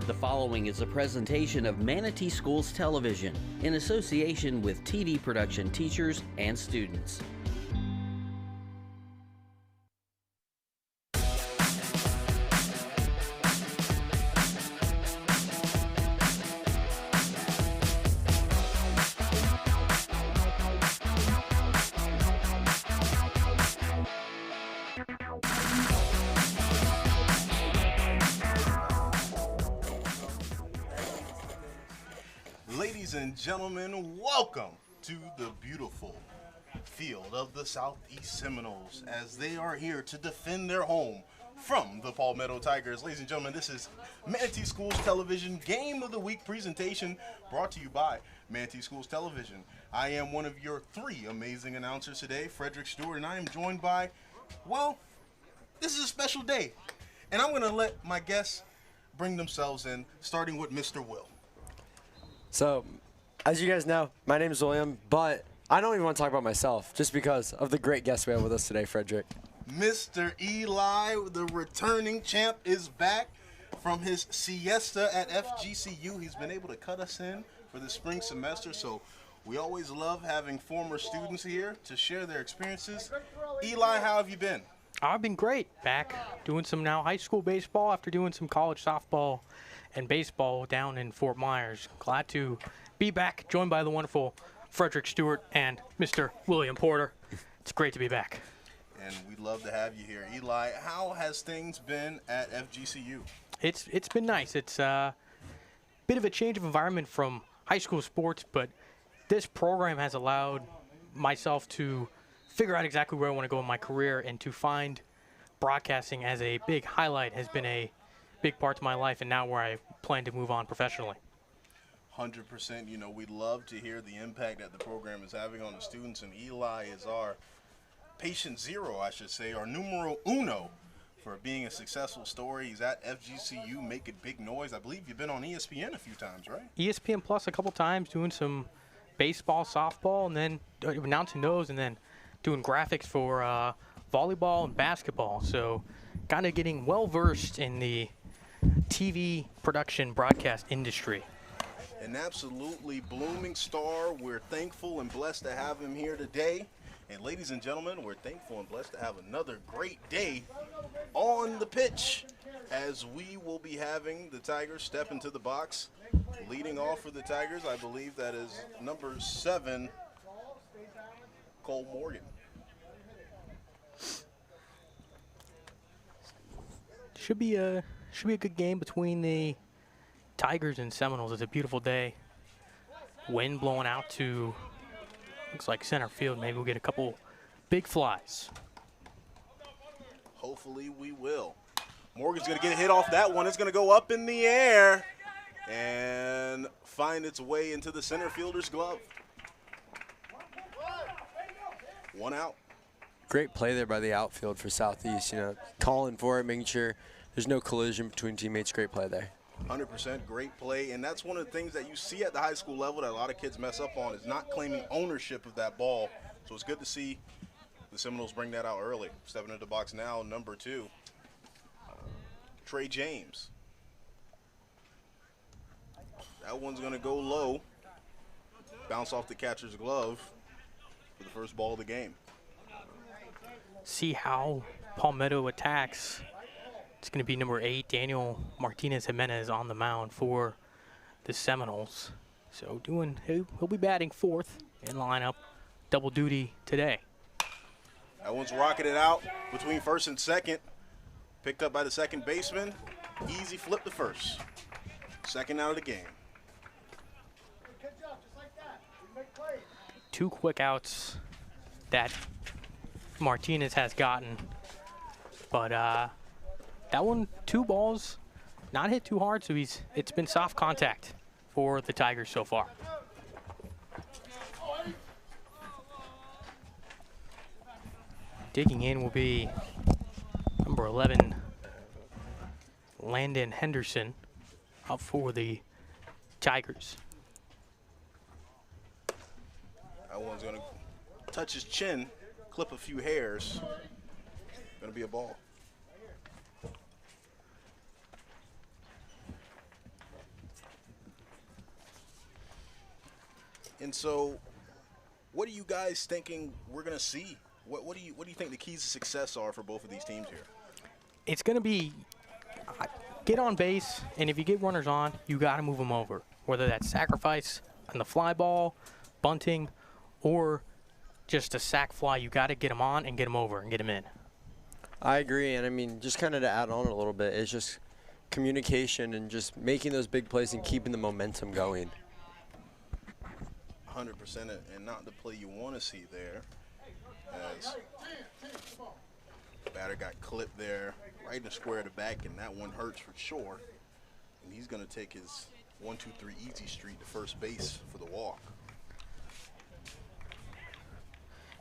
The following is a presentation of Manatee Schools Television in association with TV production teachers and students. Ladies and gentlemen, welcome to the beautiful field of the Southeast Seminoles as they are here to defend their home from the Palmetto Tigers. Ladies and gentlemen, this is Manatee Schools Television Game of the Week presentation brought to you by Manatee Schools Television. I am one of your three amazing announcers today, Frederick Stewart, and I am joined by, well, this is a special day. And I'm going to let my guests bring themselves in, starting with Mr. Will. So, as you guys know, my name is William, but I don't even want to talk about myself just because of the great guest we have with us today, Frederick. Mr. Eli, the returning champ, is back from his siesta at FGCU. He's been able to cut us in for the spring semester, so we always love having former students here to share their experiences. Eli, how have you been? I've been great. Back doing some now high school baseball after doing some college softball and baseball down in Fort Myers. Glad to be back, joined by the wonderful Frederick Stewart and Mr. William Porter. It's great to be back. And we'd love to have you here. Eli, how has things been at FGCU? It's been nice. It's a bit of a change of environment from high school sports, but this program has allowed myself to figure out exactly where I want to go in my career, and to find broadcasting as a big highlight has been a big part of my life, and now where I plan to move on professionally. 100%. You know, we'd love to hear the impact that the program is having on the students, and Eli is our patient zero, I should say, our numero uno for being a successful story. He's at FGCU making big noise. I believe you've been on ESPN a few times, right? ESPN Plus a couple times, doing some baseball, softball, and then announcing those, and then doing graphics for volleyball and basketball. So kind of getting well-versed in the TV production broadcast industry. An absolutely blooming star. We're thankful and blessed to have him here today. And ladies and gentlemen, we're thankful and blessed to have another great day on the pitch, as we will be having the Tigers step into the box. Leading off for the Tigers, I believe that is number 7, Cole Morgan. Should be a good game between the Tigers and Seminoles. It's a beautiful day. Wind blowing out to, looks like center field. Maybe we'll get a couple big flies. Hopefully we will. Morgan's going to get a hit off that one. It's going to go up in the air and find its way into the center fielder's glove. 1 out. Great play there by the outfield for Southeast, calling for it, making sure there's no collision between teammates. Great play there. 100% great play, and that's one of the things that you see at the high school level that a lot of kids mess up on, is not claiming ownership of that ball. So it's good to see the Seminoles bring that out early. Stepping into the box now, number 2, Trey James. That one's going to go low, bounce off the catcher's glove for the first ball of the game. See how Palmetto attacks. It's going to be number 8, Daniel Martinez Jimenez, on the mound for the Seminoles. So he'll be batting 4th in lineup, double duty today. That one's rocketed out between first and second. Picked up by the second baseman. Easy flip to first. Second out of the game. 2 quick outs that Martinez has gotten, but that one, 2 balls, not hit too hard, so it's been soft contact for the Tigers so far. Digging in will be number 11, Landon Henderson, up for the Tigers. That one's going to touch his chin, clip a few hairs. Going to be a ball. And so, what are you guys thinking we're gonna see? What do you think the keys to success are for both of these teams here? It's going to be get on base, and if you get runners on, you got to move them over. Whether that's sacrifice on the fly ball, bunting, or just a sac fly, you got to get them on and get them over and get them in. I agree, and I mean, just kind of to add on a little bit, it's just communication and just making those big plays and keeping the momentum going. 100%, and not the play you want to see there, as the batter got clipped there right in the square of the back, and that one hurts for sure. And he's going to take his 1-2-3 easy street to first base for the walk.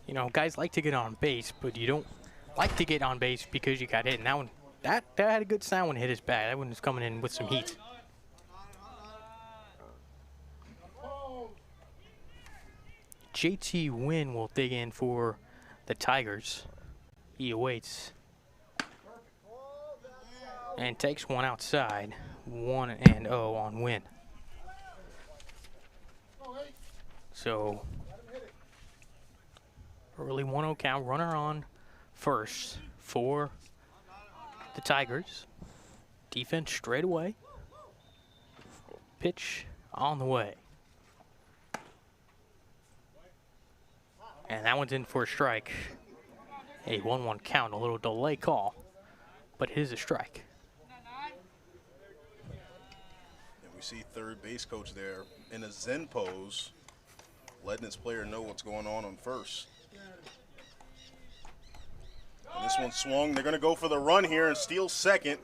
You know, guys like to get on base, but you don't like to get on base because you got hit. And that one, that had a good sound when it hit his bat. That one was coming in with some heat. JT Wynn will dig in for the Tigers. He awaits and takes one outside. 1-0 on Wynn. So early 1-0 count. Runner on first for the Tigers. Defense straight away. Pitch on the way. And that one's in for a strike. A 1-1 count, a little delay call, but it is a strike. And we see third base coach there in a Zen pose, letting his player know what's going on first. And this one swung. They're going to go for the run here and steal second.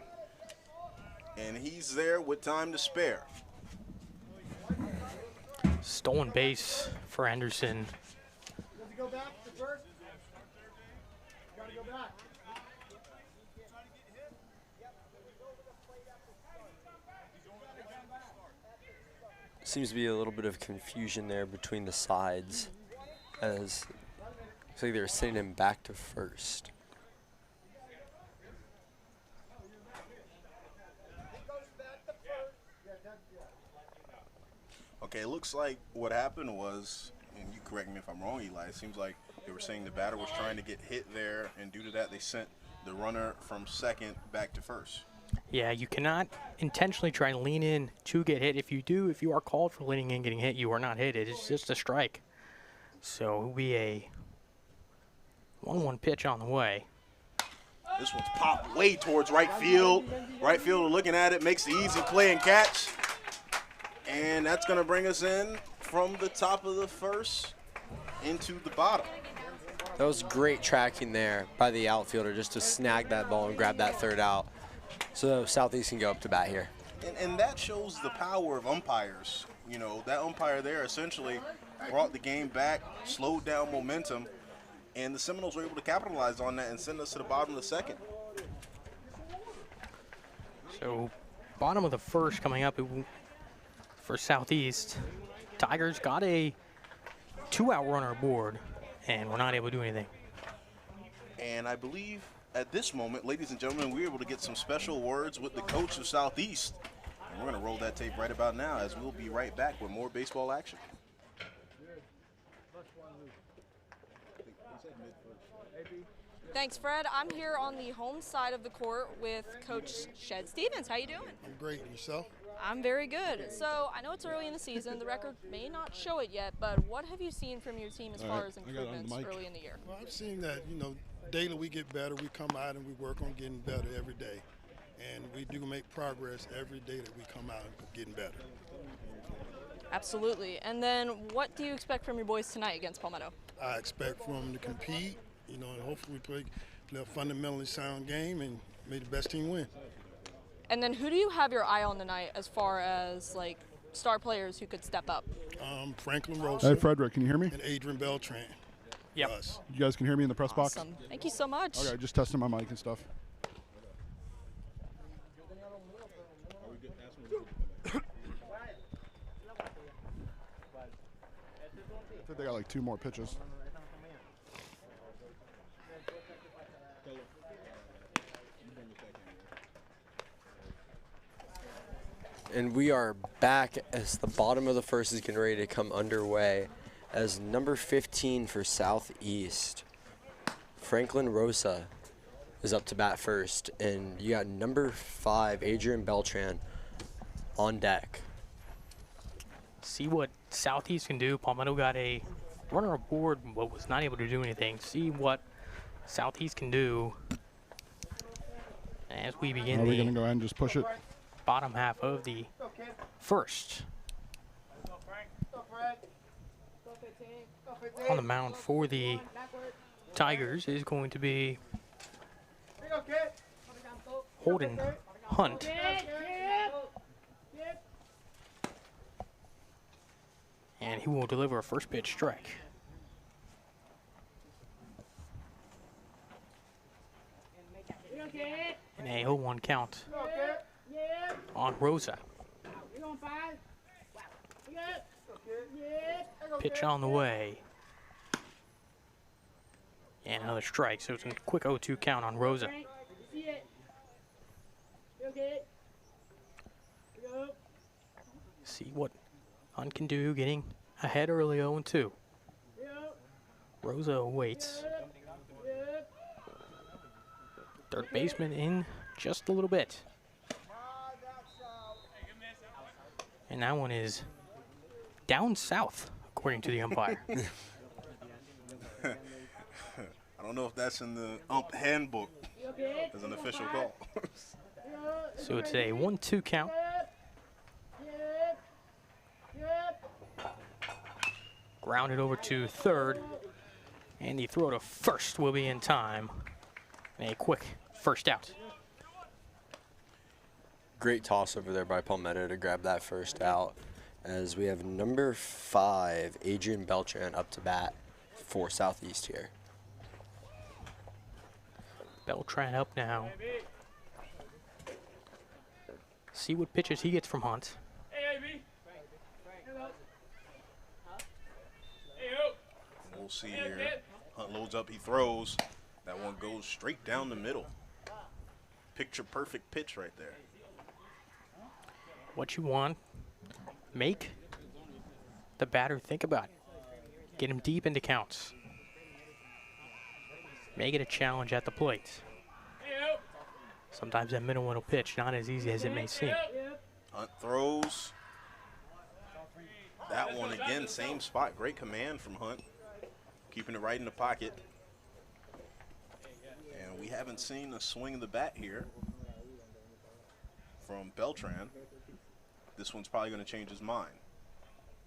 And he's there with time to spare. Stolen base for Anderson. Go back to first. Got to go back. Seems to be a little bit of confusion there between the sides, as looks like they're sending him back to first. Okay, it looks like what happened was, and you correct me if I'm wrong, Eli, it seems like they were saying the batter was trying to get hit there, and due to that they sent the runner from second back to first. Yeah, you cannot intentionally try and lean in to get hit. If you are called for leaning in getting hit, you are not hit. It's just a strike. So it'll be a 1-1 pitch on the way. This one's popped way towards right field. Right fielder looking at it, makes the easy play and catch. And that's going to bring us in from the top of the first into the bottom. That was great tracking there by the outfielder just to snag that ball and grab that third out. So Southeast can go up to bat here. And that shows the power of umpires. You know, that umpire there essentially brought the game back, slowed down momentum, and the Seminoles were able to capitalize on that and send us to the bottom of the second. So bottom of the first coming up for Southeast. Tigers got a 2-out runner aboard, and we're not able to do anything. And I believe at this moment, ladies and gentlemen, we were able to get some special words with the coach of Southeast. And we're going to roll that tape right about now, as we'll be right back with more baseball action. Thanks, Fred. I'm here on the home side of the court with Coach Shed Stevens. How you doing? I'm great. Yourself? I'm very good. So I know it's early in the season. The record may not show it yet, but what have you seen from your team as far as improvements early in the year? Well, I've seen that, daily we get better. We come out and we work on getting better every day. And we do make progress every day that we come out and getting better. Absolutely. And then what do you expect from your boys tonight against Palmetto? I expect for them to compete, and hopefully play a fundamentally sound game and make the best team win. And then who do you have your eye on tonight as far as, star players who could step up? Franklin Rosa. Hey, Frederick, can you hear me? And Adrian Beltran. Yep. Us. You guys can hear me in the press box? Awesome. Thank you so much. Okay, just testing my mic and stuff. I think they got 2 more pitches. And we are back as the bottom of the first is getting ready to come underway as number 15 for Southeast, Franklin Rosa, is up to bat first. And you got number 5, Adrian Beltran, on deck. See what Southeast can do. Palmetto got a runner aboard, but was not able to do anything. See what Southeast can do as we begin Are we going the to go ahead and just push it? bottom half of the first. On the mound for the Tigers is going to be Holden Hunt. And he will deliver a first pitch strike. And a 0-1 count on Rosa. Pitch on the way. And another strike, so it's a quick 0-2 count on Rosa. See what Hunt can do, getting ahead early 0-2. Rosa waits. Third baseman in just a little bit. And that one is down south, according to the umpire. I don't know if that's in the ump handbook as an official call. So it's a 1-2 count. Grounded over to third. And the throw to first will be in time. And a quick first out. Great toss over there by Palmetto to grab that first out, as we have number 5, Adrian Beltran, up to bat for Southeast here. Beltran up now. See what pitches he gets from Hunt. We'll see here. Hunt loads up, he throws. That one goes straight down the middle. Picture perfect pitch right there. What you want, make the batter think about it. Get him deep into counts. Make it a challenge at the plate. Sometimes that middle pitch, not as easy as it may seem. Hunt throws. That one again, same spot. Great command from Hunt. Keeping it right in the pocket. And we haven't seen a swing of the bat here from Beltran. This one's probably going to change his mind.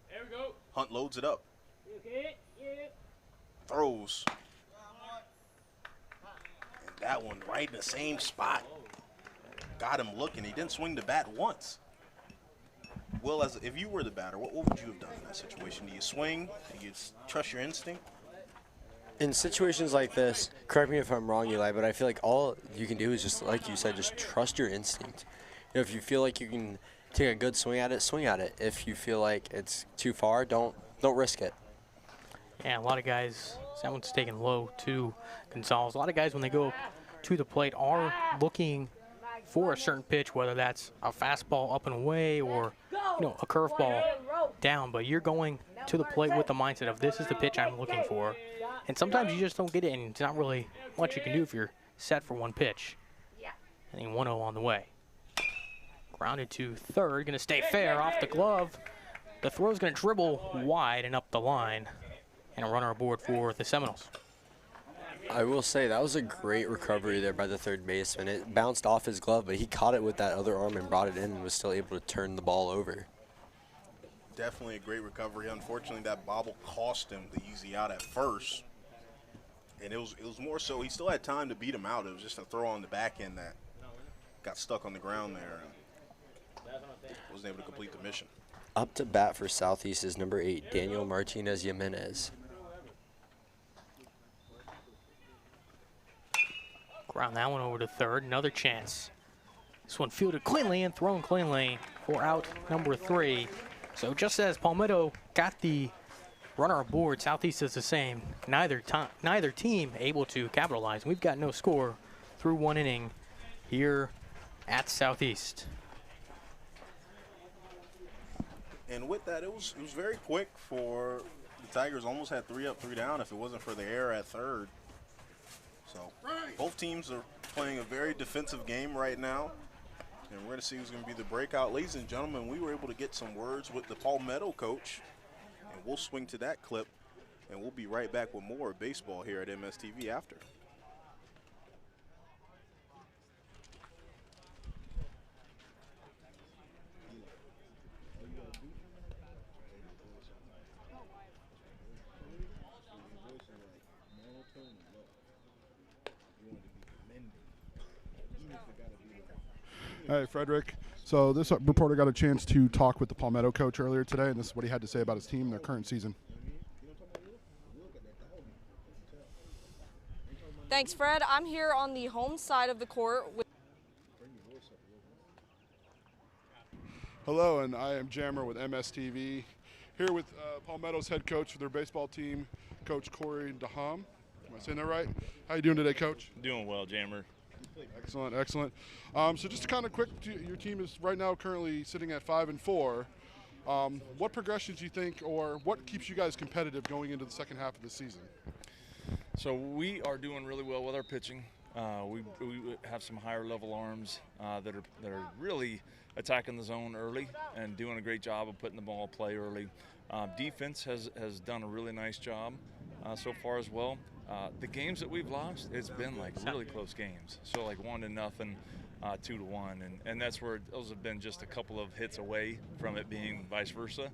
There we go. Hunt loads it up. Okay, yeah. Throws. And that one right in the same spot. Got him looking. He didn't swing the bat once. Will, if you were the batter, what would you have done in that situation? Do you swing? Do you trust your instinct? In situations like this, correct me if I'm wrong, Eli, but I feel like all you can do is just, like you said, just trust your instinct. You know, if you feel like you can take a good swing at it, swing at it. If you feel like it's too far, don't risk it. Yeah, a lot of guys, that one's taken low to Gonzalez. A lot of guys, when they go to the plate, are looking for a certain pitch, whether that's a fastball up and away or, you know, a curveball down. But you're going to the plate with the mindset of, this is the pitch I'm looking for. And sometimes you just don't get it, and it's not really much you can do if you're set for one pitch. And then 1-0 on the way. Grounded to third, going to stay fair off the glove. The throw's going to dribble wide and up the line. And a runner aboard for the Seminoles. I will say that was a great recovery there by the third baseman. It bounced off his glove, but he caught it with that other arm and brought it in and was still able to turn the ball over. Definitely a great recovery. Unfortunately, that bobble cost him the easy out at first. And it was more so he still had time to beat him out. It was just a throw on the back end that got stuck on the ground there and wasn't able to complete the mission. Up to bat for Southeast is number 8, Daniel Martinez Jimenez. Ground that one over to third. Another chance. This one fielded cleanly and thrown cleanly for out number 3. So just as Palmetto got the runner aboard, Southeast is the same. Neither team able to capitalize. We've got no score through one inning here at Southeast. And with that, it was very quick for the Tigers. Almost had 3 up, 3 down if it wasn't for the error at third. So both teams are playing a very defensive game right now. And we're going to see who's going to be the breakout. Ladies and gentlemen, we were able to get some words with the Palmetto coach. And we'll swing to that clip. And we'll be right back with more baseball here at MSTV after. Hey, Frederick. So this reporter got a chance to talk with the Palmetto coach earlier today, and this is what he had to say about his team and their current season. Thanks, Fred. I'm here on the home side of the court with Hello, and I am Jammer with MSTV, here with Palmetto's head coach for their baseball team, Coach Corey DeHam. Am I saying that right? How you doing today, Coach? Doing well, Jammer. Excellent, excellent. So just kind of quick, your team is right now currently sitting at 5-4. What progressions do you think, or what keeps you guys competitive going into the second half of the season? So we are doing really well with our pitching. We have some higher level arms that are really attacking the zone early and doing a great job of putting the ball in play early. Defense has done a really nice job so far as well. The games that we've lost, it's been like really close games. So like 1-0, 2-1, and that's where those have been just a couple of hits away from it being vice versa.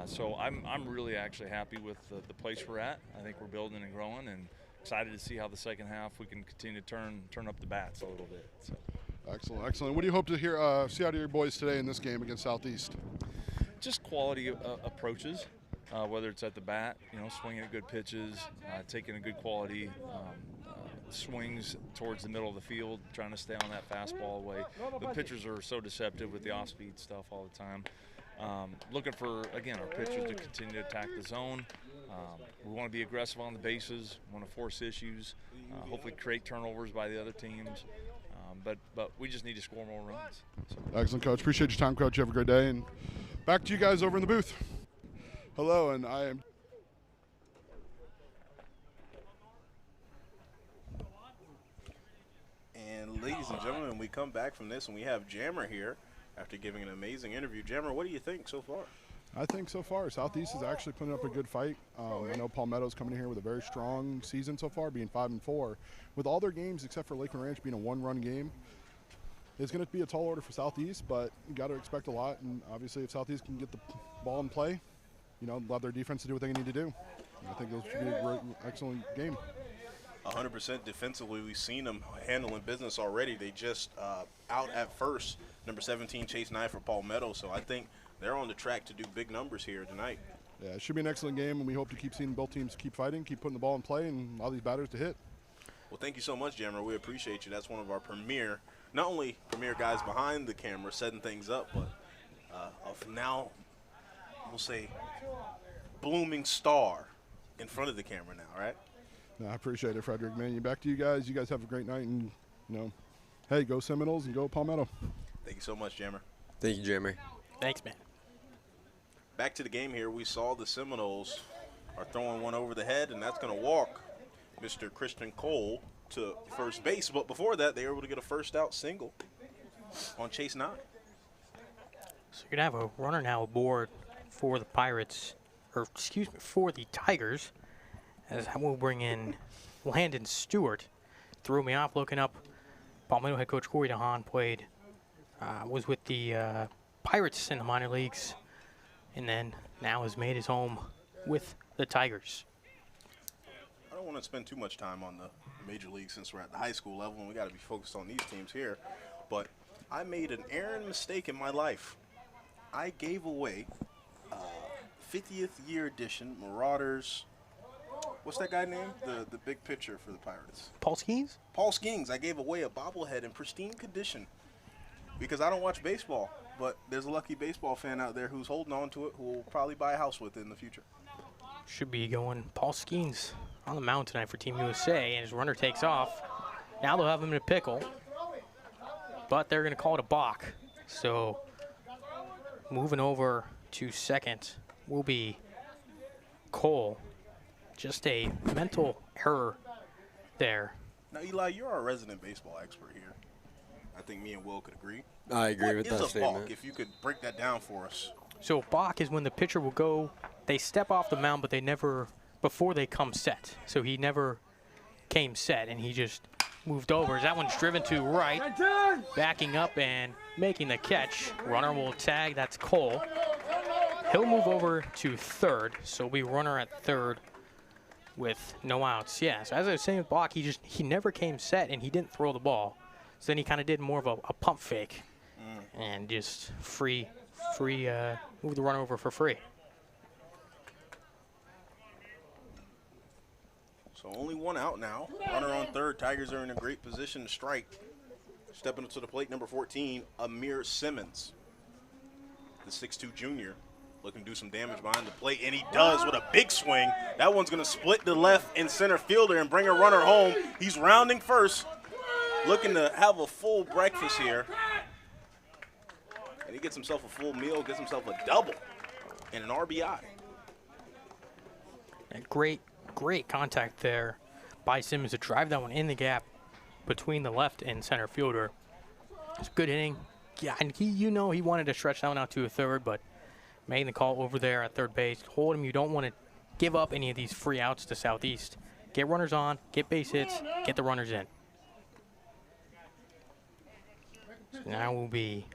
So I'm really actually happy with the place we're at. I think we're building and growing, and excited to see how the second half we can continue to turn up the bats a little bit. So. Excellent, excellent. What do you hope to see out of your boys today in this game against Southeast? Just quality approaches. Whether it's at the bat, swinging at good pitches, taking a good quality swings towards the middle of the field, trying to stay on that fastball away. The pitchers are so deceptive with the off-speed stuff all the time. Looking for, again, our pitchers to continue to attack the zone. We want to be aggressive on the bases, want to force issues, hopefully create turnovers by the other teams. But we just need to score more runs. So. Excellent, Coach. Appreciate your time, Coach. You have a great day. And back to you guys over in the booth. Hello, and I am And ladies and gentlemen, we come back from this and we have Jammer here after giving an amazing interview. Jammer, what do you think so far? I think so far Southeast is actually putting up a good fight. I know Palmetto's coming in here with a very strong season so far, being 5-4. With all their games except for Lakeland Ranch being a one-run game, it's going to be a tall order for Southeast, but you got to expect a lot. And obviously, if Southeast can get the ball in play, allow their defense to do what they need to do. I think those should be a great, excellent game. 100% defensively. We've seen them handling business already. They just out at first, number 17, Chase Nye for Palmetto. So I think they're on the track to do big numbers here tonight. Yeah, it should be an excellent game, and we hope to keep seeing both teams keep fighting, keep putting the ball in play, and allow these batters to hit. Well, thank you so much, Jammer. We appreciate you. That's one of our not only premier guys behind the camera setting things up, but of now, we'll say, blooming star in front of the camera now, right? No, I appreciate it, Frederick, man. Back to you guys. You guys have a great night, and, hey, go Seminoles and go Palmetto. Thank you so much, Jammer. Thank you, Jammer. Thanks, man. Back to the game here. We saw the Seminoles are throwing one over the head, and that's going to walk Mr. Christian Cole to first base. But before that, they were able to get a first out single on Chase Nye. So you're going to have a runner now aboard for the Pirates, for the Tigers, as we'll bring in Landon Stewart. Threw me off looking up. Palmetto head coach Corey DeHaan was with the Pirates in the minor leagues, and then now has made his home with the Tigers. I don't want to spend too much time on the major league since we're at the high school level and we got to be focused on these teams here. But I made an errant mistake in my life. I gave away 50th year edition Marauders. What's that guy name? The big pitcher for the Pirates. Paul Skeens? Paul Skeens. I gave away a bobblehead in pristine condition because I don't watch baseball. But there's a lucky baseball fan out there who's holding on to it who will probably buy a house with it in the future. Should be going Paul Skeens on the mound tonight for Team USA, and his runner takes off. Now they'll have him in a pickle, but they're going to call it a balk. So moving over to second will be Cole. Just a mental error there. Now, Eli, you're our resident baseball expert here. I think me and Will could agree. I agree with that What is a balk, statement. if you could break that down for us? So balk is when the pitcher will go, they step off the mound, but they never, before they come set. So he never came set, and he just moved over. That one's driven to right, backing up and making the catch. Runner will tag, that's Cole. He'll move over to third, so we runner at third with no outs. Yeah, so as I was saying with balk, he never came set, and he didn't throw the ball. So then he kind of did more of a pump fake and just move the runner over for free. So only one out now. Runner on third. Tigers are in a great position to strike. Stepping up to the plate, number 14, Amir Simmons. The 6'2 junior looking to do some damage behind the plate, and he does with a big swing. That one's going to split the left and center fielder and bring a runner home. He's rounding first, looking to have a full breakfast here. And he gets himself a full meal, gets himself a double and an RBI. And great contact there by Simmons to drive that one in the gap between the left and center fielder. It's a good inning. Yeah, and he wanted to stretch that one out to a third, but making the call over there at third base. Told him you don't want to give up any of these free outs to Southeast. Get runners on, get base hits, get the runners in. So now will be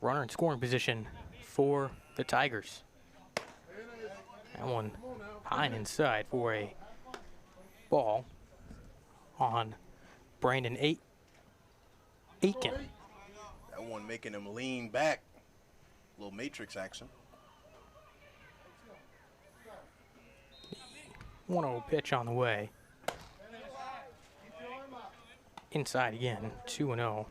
runner in scoring position for the Tigers. That one high and inside for a ball on Brandon Aitken. That one making him lean back. A little matrix action. 1-0 pitch on the way. Inside again, 2-0.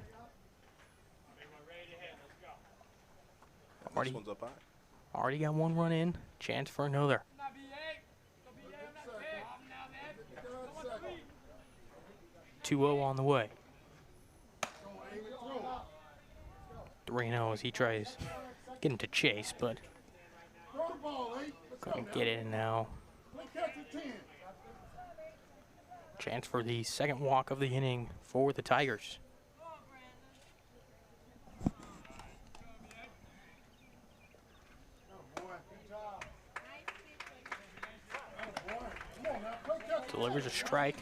This one's up high. Already got one run in, chance for another. 2-0 on the way. 3-0 as he tries getting to chase, but couldn't get it in now. Chance for the second walk of the inning for the Tigers. Delivers a strike.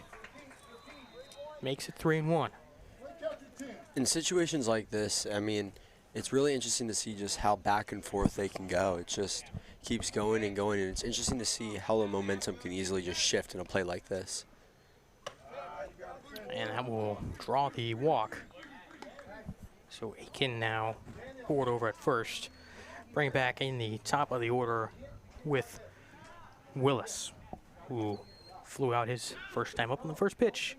Makes it 3-1. In situations like this, I mean, it's really interesting to see just how back and forth they can go. It just keeps going and going, and it's interesting to see how the momentum can easily just shift in a play like this. And that will draw the walk. So Aiken now forward over at first. Bring back in the top of the order with Willis, who flew out his first time up on the first pitch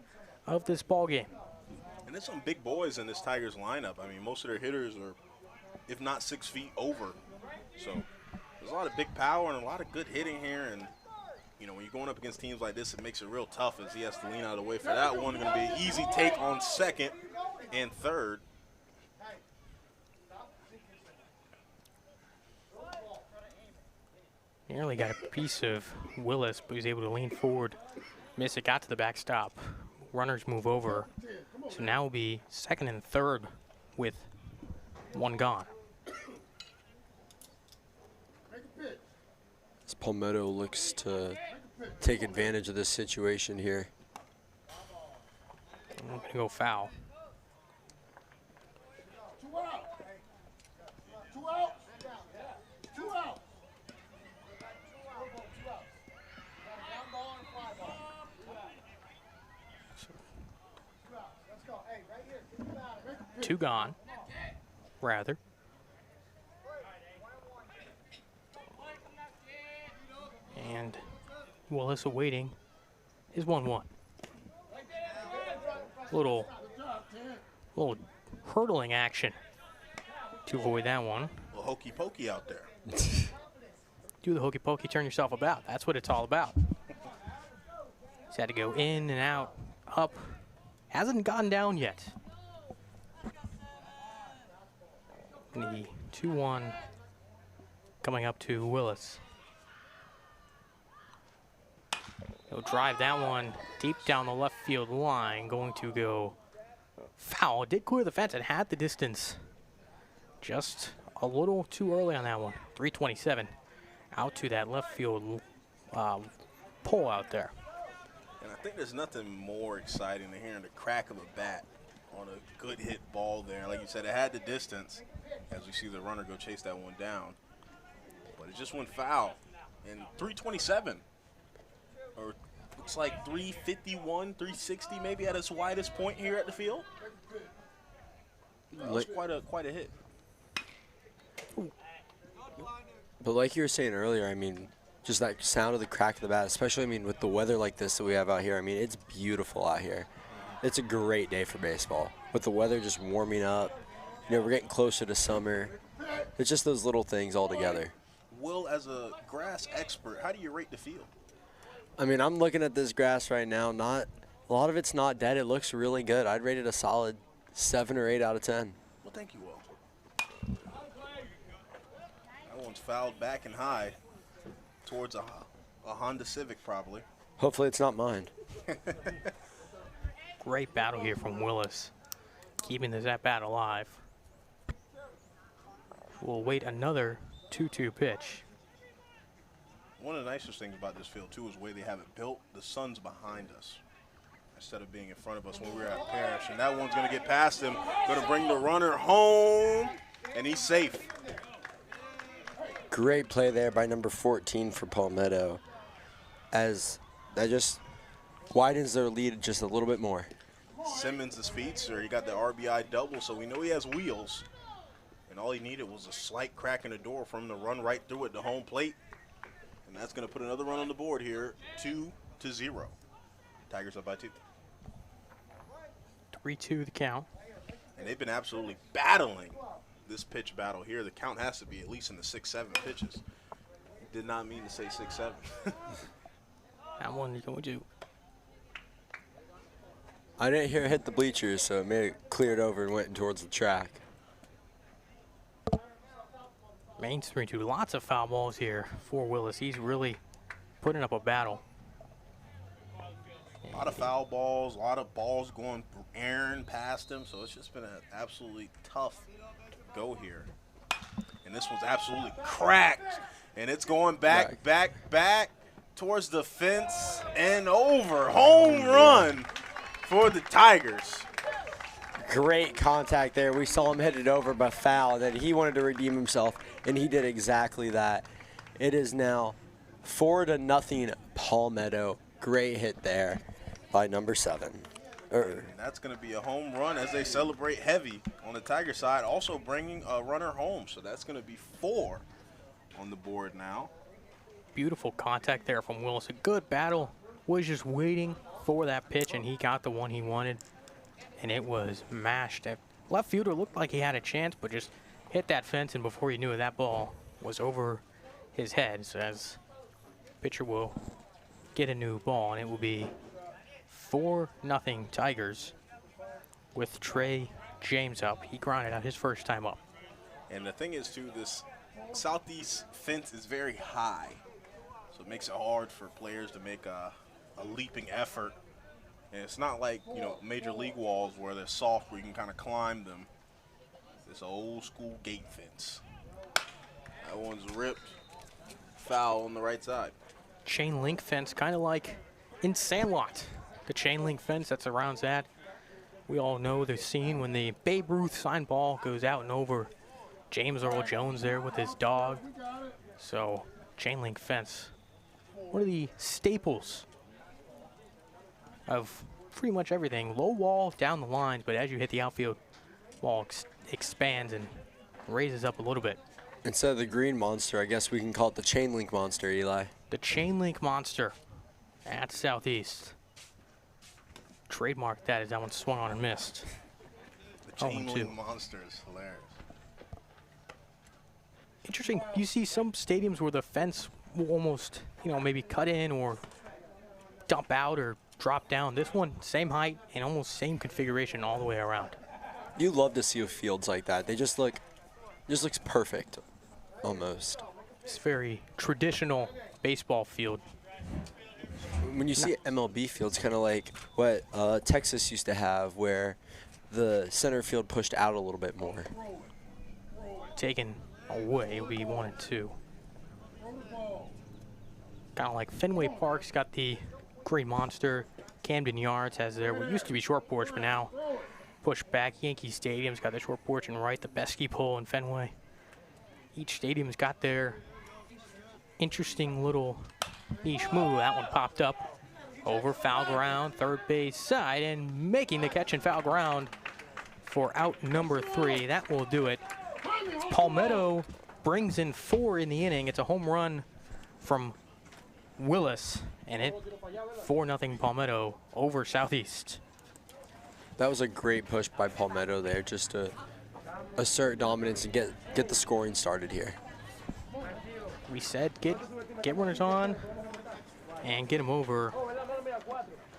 of this ball game. And there's some big boys in this Tigers lineup. I mean, most of their hitters are, if not 6 feet over. So there's a lot of big power and a lot of good hitting here. And, you know, when you're going up against teams like this, it makes it real tough as he has to lean out of the way for that one. Going to be an easy take on second and third. Nearly got a piece of Willis, but he was able to lean forward. Miss it, got to the backstop. Runners move over. So now will be second and third with one gone. As Palmetto looks to take advantage of this situation here. I'm going to go foul. Two gone, rather. And Willis awaiting is 1-1. Little hurdling action to avoid that one. A little hokey pokey out there. Do the hokey pokey, turn yourself about. That's what it's all about. He's had to go in and out, up. Hasn't gotten down yet. And he 2-1 coming up to Willis. He'll drive that one deep down the left field line, going to go foul. Did clear the fence and had the distance. Just a little too early on that one. 327 out to that left field pole out there. And I think there's nothing more exciting than hearing the crack of a bat on a good hit ball there. Like you said, it had the distance as we see the runner go chase that one down. But it just went foul. And 327, or looks like 351, 360 maybe at its widest point here at the field. That was quite a hit. But like you were saying earlier, I mean, just that sound of the crack of the bat, especially, I mean, with the weather like this that we have out here, I mean, it's beautiful out here. It's a great day for baseball. With the weather just warming up, you know, we're getting closer to summer. It's just those little things all together. Will, as a grass expert, how do you rate the field? I mean, I'm looking at this grass right now. A lot of it's not dead. It looks really good. I'd rate it a solid 7 or 8 out of 10. Well, thank you, Will. That one's fouled back and high towards a Honda Civic, probably. Hopefully it's not mine. Great battle here from Willis, keeping this at bat alive. We'll wait another 2-2 pitch. One of the nicest things about this field, too, is the way they have it built. The sun's behind us instead of being in front of us when we were at Parrish. And that one's going to get past him, going to bring the runner home, and he's safe. Great play there by number 14 for Palmetto, as that just widens their lead just a little bit more. Simmons, the speedster, he got the RBI double, so we know he has wheels. And all he needed was a slight crack in the door for him to run right through it to home plate. And that's going to put another run on the board here, 2-0. Tigers up by 2. 3-2 the count. And they've been absolutely battling this pitch battle here. The count has to be at least in the 6-7 pitches. Did not mean to say 6-7. That one is going to. I didn't hear it hit the bleachers, so it made it cleared over and went towards the track. Main's 3-2. Lots of foul balls here for Willis. He's really putting up a battle. A lot of foul balls, a lot of balls going airing past him, so it's just been an absolutely tough go here. And this one's absolutely cracked, and it's going back towards the fence and over. Home run for the Tigers. Great contact there. We saw him hit it over by foul, that he wanted to redeem himself, and he did exactly that. It is now 4-0 Palmetto. Great hit there by number 7. And that's going to be a home run as they celebrate heavy on the Tiger side, also bringing a runner home. So that's going to be 4 on the board now. Beautiful contact there from Willis. A good battle. Was just waiting for that pitch, and he got the one he wanted, and it was mashed. Left fielder looked like he had a chance, but just hit that fence, and before you knew it, that ball was over his head. So as pitcher will get a new ball, and it will be 4-0 Tigers with Trey James up. He grounded out his first time up. And the thing is, too, this southeast fence is very high, so it makes it hard for players to make a leaping effort. And it's not like, you know, major league walls where they're soft, where you can kind of climb them. It's an old school gate fence. That one's ripped. Foul on the right side. Chain link fence, kind of like in Sandlot. The chain link fence that surrounds that. We all know the scene when the Babe Ruth signed ball goes out and over James Earl Jones there with his dog. So, chain link fence. One of the staples of pretty much everything. Low wall down the lines, but as you hit the outfield, wall expands and raises up a little bit. Instead of the green monster, I guess we can call it the chain link monster, Eli. The chain link monster at Southeast. Trademark that as that one swung on and missed. The chain link monster is hilarious. Interesting. You see some stadiums where the fence will almost, you know, maybe cut in or dump out or drop down. This one, same height and almost same configuration all the way around. You love to see fields like that. They just look Just looks perfect, almost. It's very traditional baseball field. When you see MLB field, it's kind of like what Texas used to have, where the center field pushed out a little bit more. Taken away will be 1 and 2. Kind of like Fenway Park's got the Green Monster. Camden Yards has their what used to be short porch, but now pushed back. Yankee Stadium's got the short porch and right, the Beskey Pole in Fenway. Each stadium's got their interesting little niche move. That one popped up over foul ground, third base side, and making the catch in foul ground for out number 3. That will do it. Palmetto brings in 4 in the inning. It's a home run from Willis, and it 4-0 Palmetto over Southeast. That was a great push by Palmetto there, just to assert dominance and get the scoring started here. We said get runners on and get them over.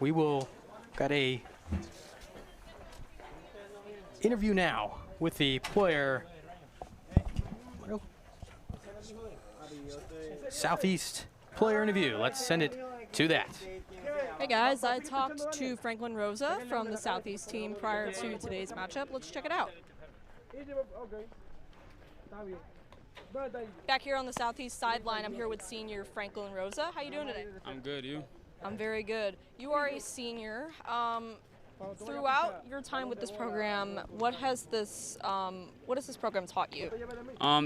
We will got a interview now with the player. Southeast player interview. Let's send it to that. Hey guys, I talked to Franklin Rosa from the Southeast team prior to today's matchup. Let's check it out. Back here on the Southeast sideline, I'm here with senior Franklin Rosa. How you doing today? I'm good, you? I'm very good. You are a senior. Throughout your time with this program, what has this program taught you?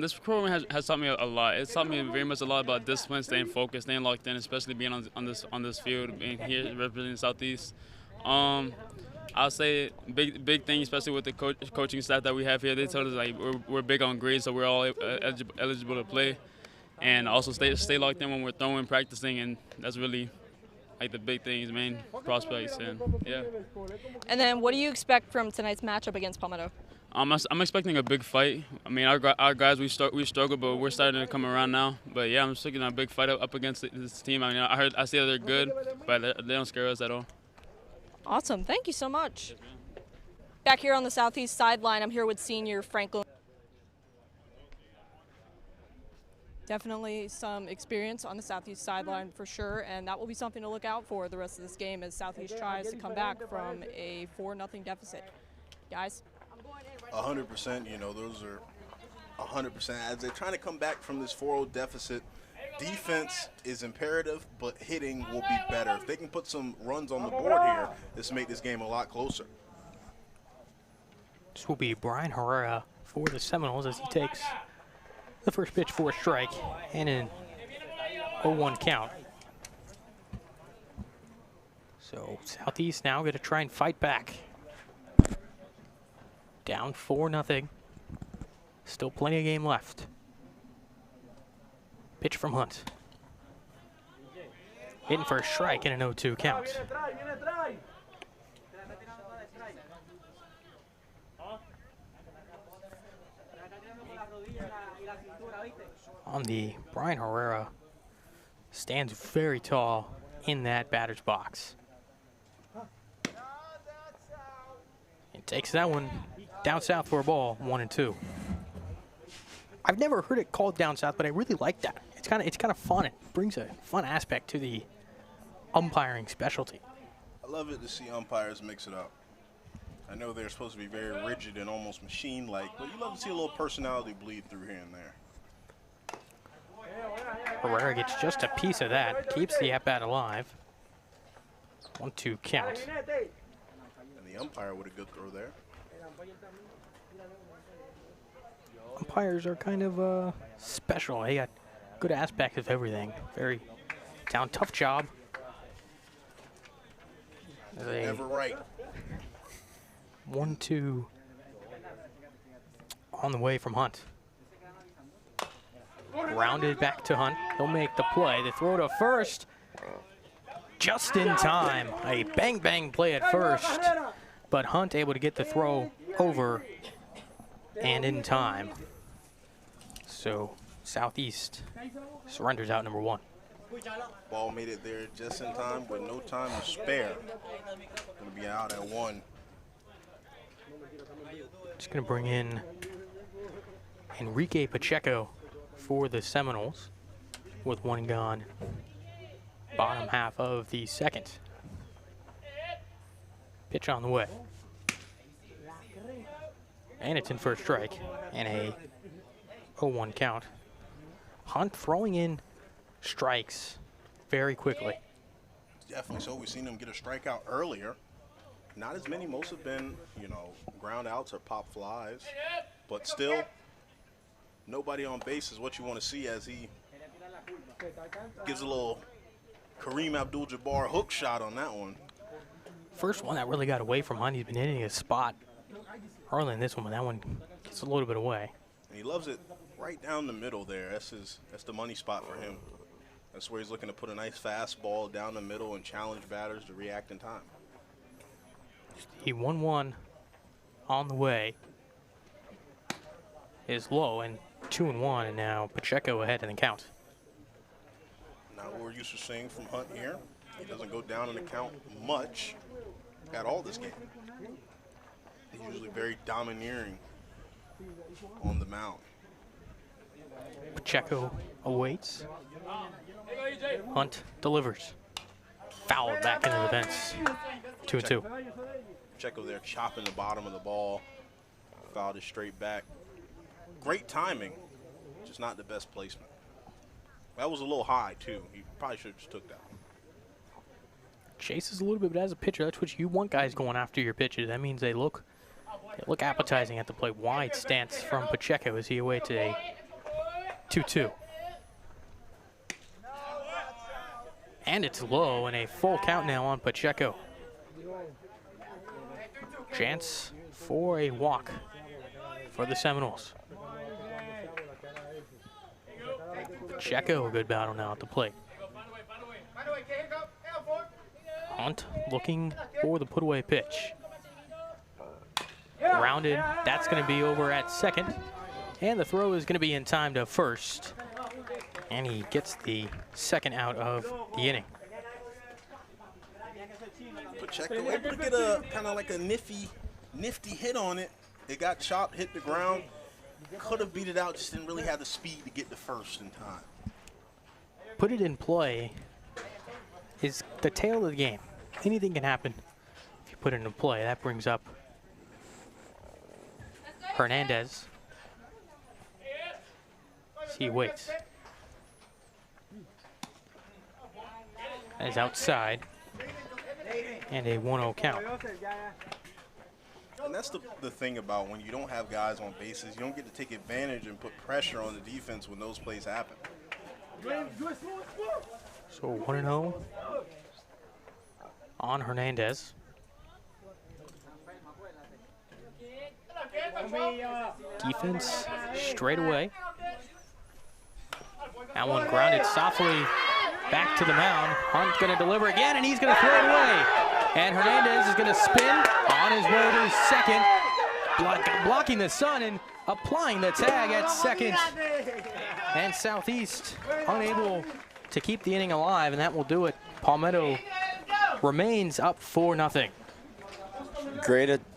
This program has taught me a lot. It's taught me very much a lot about discipline, staying focused, staying locked in, especially being on this field, being here representing Southeast. I'll say big thing, especially with the coaching staff that we have here. They told us like we're big on grades, so we're all eligible to play, and also stay locked in when we're throwing, practicing, and that's really like the big things, main prospects, and yeah. And then, what do you expect from tonight's matchup against Palmetto? I'm expecting a big fight. I mean, our guys we struggle, but we're starting to come around now. But yeah, I'm expecting a big fight up against this team. I mean, I see that they're good, but they don't scare us at all. Awesome, thank you so much. Back here on the Southeast sideline, I'm here with senior Franklin. Definitely some experience on the Southeast sideline for sure, and that will be something to look out for the rest of this game as Southeast tries to come back from a 4-0 deficit. Guys? 100%, you know, those are 100%. As they're trying to come back from this 4-0 deficit, defense is imperative, but hitting will be better. If they can put some runs on the board here, this will make this game a lot closer. This will be Brian Herrera for the Seminoles as he takes the first pitch for a strike and an 0-1 count. So Southeast now going to try and fight back. Down 4-0. Still plenty of game left. Pitch from Hunt. Hitting for a strike and an 0-2 count. On the Brian Herrera stands very tall in that batter's box. And takes that one down south for a ball, 1-2. I've never heard it called down south, but I really like that. It's kind of fun. It brings a fun aspect to the umpiring specialty. I love it to see umpires mix it up. I know they're supposed to be very rigid and almost machine-like, but you love to see a little personality bleed through here and there. Herrera gets just a piece of that, keeps the at-bat alive. 1-2 count. And the umpire with a good throw there. Umpires are kind of special. They got good aspects of everything. Very tough job. Never right. 1-2 on the way from Hunt. Rounded back to Hunt. He'll make the play. The throw to first. Just in time. A bang play at first. But Hunt able to get the throw over and in time. So Southeast surrenders out number 1. Ball made it there just in time with no time to spare. Going to be out at 1. Just going to bring in Enrique Pacheco for the Seminoles with one gone. Bottom half of the second. Pitch on the way. And it's in for a strike and a 0-1 count. Hunt throwing in strikes very quickly. Definitely so. We've seen him get a strikeout earlier. Not as many. Most have been, you know, ground outs or pop flies. But still, nobody on base is what you want to see as he gives a little Kareem Abdul-Jabbar hook shot on that one. First one that really got away from Hunt. He's been hitting his spot early in this one, but that one gets a little bit away. And he loves it right down the middle there. That's the money spot for him. That's where he's looking to put a nice fastball down the middle and challenge batters to react in time. He 1-1 on the way. Is low and 2-1, and now Pacheco ahead in the count. Not what we're used to seeing from Hunt here. He doesn't go down in the count much at all this game. He's usually very domineering on the mound. Pacheco awaits. Hunt delivers. Fouled back into the fence. 2-2. Pacheco there chopping the bottom of the ball. Fouled it straight back. Great timing, just not the best placement. That was a little high, too. He probably should have just took that. Chases a little bit, but as a pitcher, that's what you want guys going after your pitches. That means they look appetizing at the plate. Wide stance from Pacheco as he awaits a 2-2. And it's low and a full count now on Pacheco. Chance for a walk for the Seminoles. Pacheco, a good battle now at the plate. Hunt looking for the put-away pitch. Grounded, that's going to be over at second. And the throw is going to be in time to first. And he gets the second out of the inning. Pacheco able to get a kind of like a nifty hit on it. It got chopped, hit the ground. Could have beat it out, just didn't really have the speed to get to first in time. Put it in play is the tail of the game. Anything can happen if you put it in play. That brings up Hernandez. He waits. That is outside. And a 1-0 count. And that's the thing about when you don't have guys on bases, you don't get to take advantage and put pressure on the defense when those plays happen. So 1-0 on Hernandez. Defense straight away. That one grounded softly back to the mound. Hunt's going to deliver again, and he's going to throw it away. And Hernandez is going to spin on his way to second, blocking the sun and applying the tag at second. And Southeast unable to keep the inning alive, and that will do it. Palmetto remains up 4-0.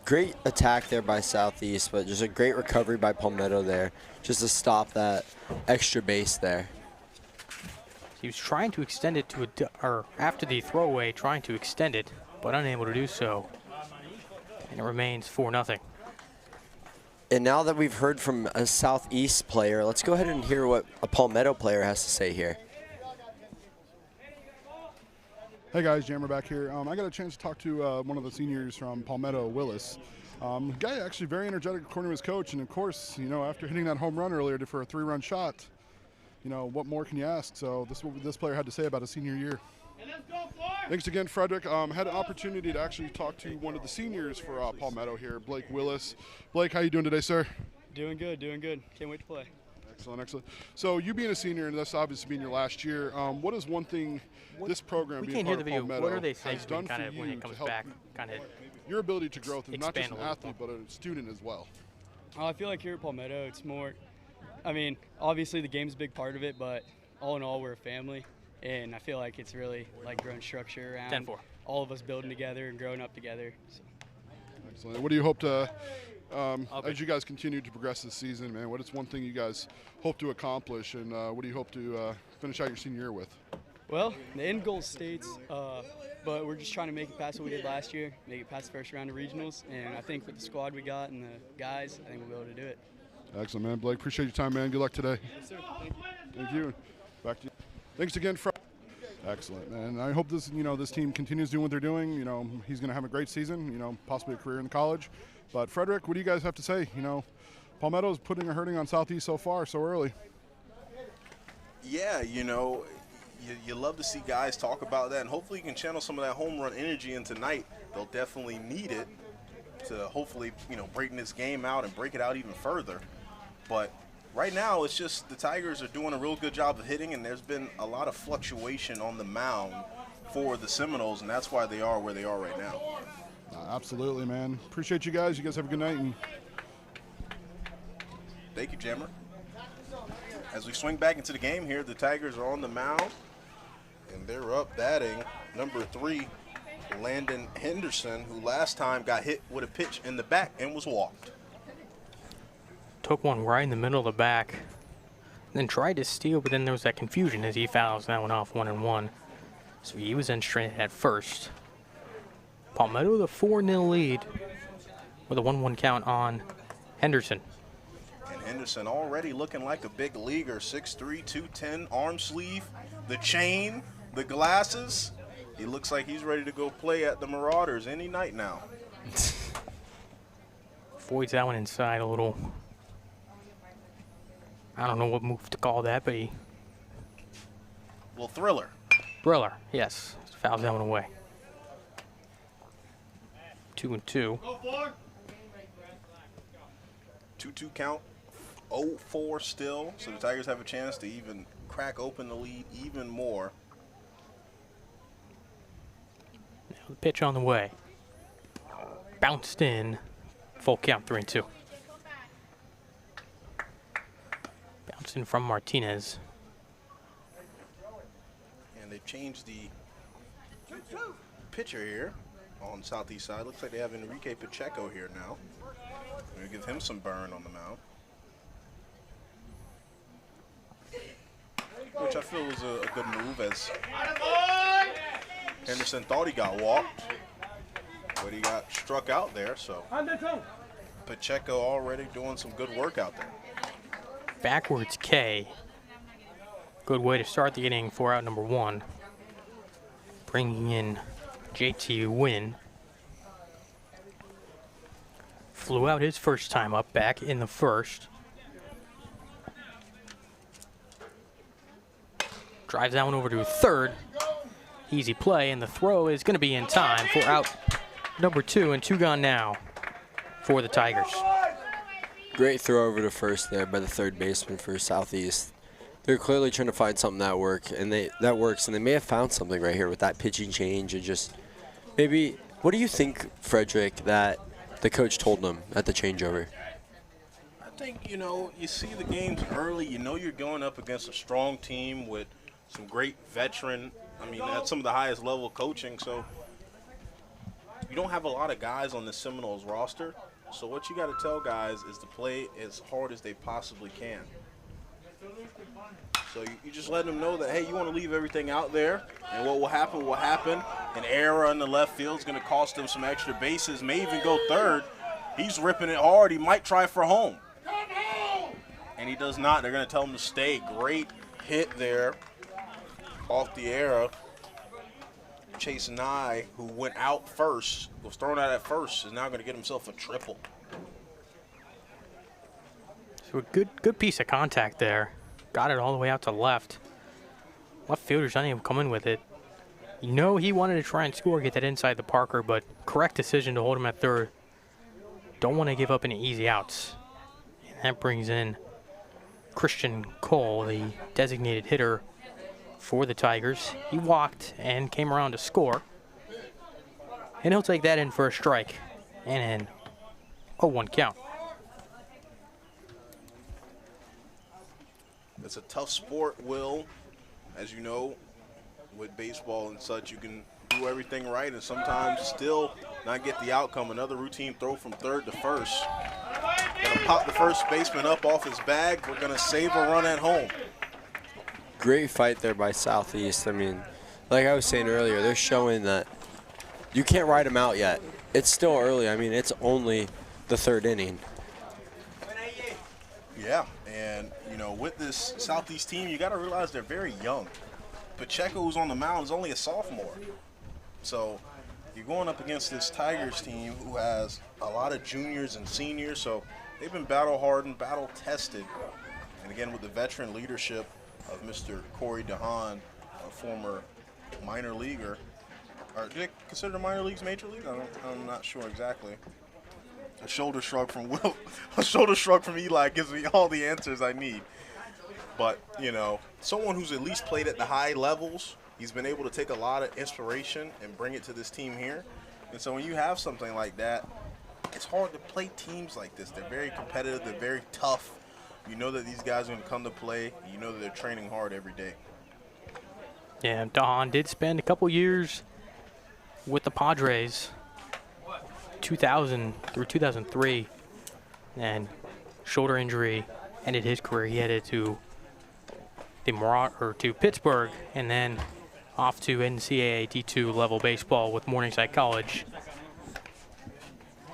Great attack there by Southeast, but just a great recovery by Palmetto there, just to stop that extra base there. He was trying to extend it to or after the throwaway, trying to extend it, but unable to do so. And it remains 4-0. And now that we've heard from a Southeast player, let's go ahead and hear what a Palmetto player has to say here. Hey guys, Jammer back here. I got a chance to talk to one of the seniors from Palmetto, Willis. Guy actually very energetic according to his coach, and of course, you know, after hitting that home run earlier for a 3-run shot, you know, what more can you ask? So this is what this player had to say about his senior year. Thanks again, Frederick. Had an opportunity to actually talk to one of the seniors for Palmetto here, Blake Willis. Blake, how you doing today, sir? Doing good, doing good. Can't wait to play. Excellent, excellent. So you being a senior, and this obviously being your last year, what is one thing this program we being can't part hear the of video. Palmetto What are they saying has done for you when it to comes help back? Kind of your ability to grow through not just an expand a little athlete, but a student as well? I feel like here at Palmetto, it's more, I mean, obviously the game's a big part of it, but all in all, we're a family. And I feel like it's really like growing structure around 10-4. all of us building together and growing up together. So. Excellent. What do you hope to As you guys continue to progress this season, man, what is one thing you guys hope to accomplish, and what do you hope to finish out your senior year with? Well, the end goal is states, but we're just trying to make it past what we did last year, make it past the first round of regionals, and I think with the squad we got and the guys, I think we'll be able to do it. Excellent, man. Blake, appreciate your time, man. Good luck today. Yes, sir. Thank you. Thank you. Back to you. Thanks again, Fred. Excellent, man. I hope this team continues doing what they're doing. He's going to have a great season, possibly a career in college. But Frederick, what do you guys have to say? Palmetto's putting a hurting on Southeast so far, so early. Yeah, you love to see guys talk about that, and hopefully you can channel some of that home run energy into tonight. They'll definitely need it to hopefully, breaking this game out and break it out even further. But right now, it's just the Tigers are doing a real good job of hitting, and there's been a lot of fluctuation on the mound for the Seminoles, and that's why they are where they are right now. Absolutely, man. Appreciate you guys. You guys have a good night. And thank you, Jammer. As we swing back into the game here, the Tigers are on the mound, and they're up batting number 3, Landon Henderson, who last time got hit with a pitch in the back and was walked. Took one right in the middle of the back, then tried to steal, but then there was that confusion as he fouls that one off 1-1. So he was in straight at first. Palmetto the 4-0 lead with a 1-1 count on Henderson. And Henderson already looking like a big leaguer, 6'3", 210, arm sleeve, the chain, the glasses. He looks like he's ready to go play at the Marauders any night now. Voids that one inside a little. I don't know what move to call that, but he... Well, thriller. Thriller, yes. Fouls that one away. 2-2. 2-2 count, 0-4 still, so the Tigers have a chance to even crack open the lead even more. Now the pitch on the way. Bounced in. Full count, 3-2. Bounced in from Martinez. And they've changed the pitcher here on the southeast side. Looks like they have Enrique Pacheco here now. We're going to give him some burn on the mound, which I feel was a good move, as Henderson thought he got walked, but he got struck out there. So Pacheco already doing some good work out there. Backwards K. Good way to start the inning for out number 1. Bringing in JT Wynn. Flew out his first time up back in the first. Drives that one over to third. Easy play, and the throw is going to be in time for out number 2, and 2 gone now for the Tigers. Great throw over to first there by the third baseman for Southeast. They're clearly trying to find something that works, and they may have found something right here with that pitching change and just maybe. What do you think, Frederick, that the coach told them at the changeover? I think, you see the games early. You're going up against a strong team with some great veteran. That's some of the highest level coaching. So you don't have a lot of guys on the Seminoles roster. So what you got to tell guys is to play as hard as they possibly can. So you just let them know that, hey, you want to leave everything out there, and what will happen will happen. An error in the left field is going to cost them some extra bases, may even go third. He's ripping it hard. He might try for home. And he does not. They're going to tell him to stay. Great hit there off the error. Chase Nye, who went out first, was thrown out at first, is now going to get himself a triple. So a good piece of contact there. Got it all the way out to left. Left fielder's unable to come in with it. He wanted to try and score, get that inside the Parker, but correct decision to hold him at third. Don't want to give up any easy outs. And that brings in Christian Cole, the designated hitter for the Tigers. He walked and came around to score. And he'll take that in for a strike. And an 0-1 count. It's a tough sport, Will. As you know, with baseball and such, you can do everything right and sometimes still not get the outcome. Another routine throw from third to first. Gonna pop the first baseman up off his bag. We're gonna save a run at home. Great fight there by Southeast. I mean, like I was saying earlier, they're showing that you can't ride them out yet. It's still early. I mean, it's only the 3rd inning. Yeah, and you know, with this Southeast team, you got to realize they're very young. Pacheco, who's on the mound, is only a sophomore. So you're going up against this Tigers team who has a lot of juniors and seniors, so they've been battle-hardened, battle-tested. And again, with the veteran leadership of Mr. Corey DeHaan, a former minor leaguer. Or do they consider the minor leagues major league? I'm not sure exactly. A shoulder shrug from Will, a shoulder shrug from Eli gives me all the answers I need. But, you know, someone who's at least played at the high levels, he's been able to take a lot of inspiration and bring it to this team here. And so when you have something like that, it's hard to play teams like this. They're very competitive. They're very tough. You know that these guys are going to come to play. You know that they're training hard every day. Yeah, DeHaan did spend a couple years with the Padres, 2000 through 2003, and shoulder injury ended his career. He headed to to Pittsburgh and then off to NCAA D2 level baseball with Morningside College,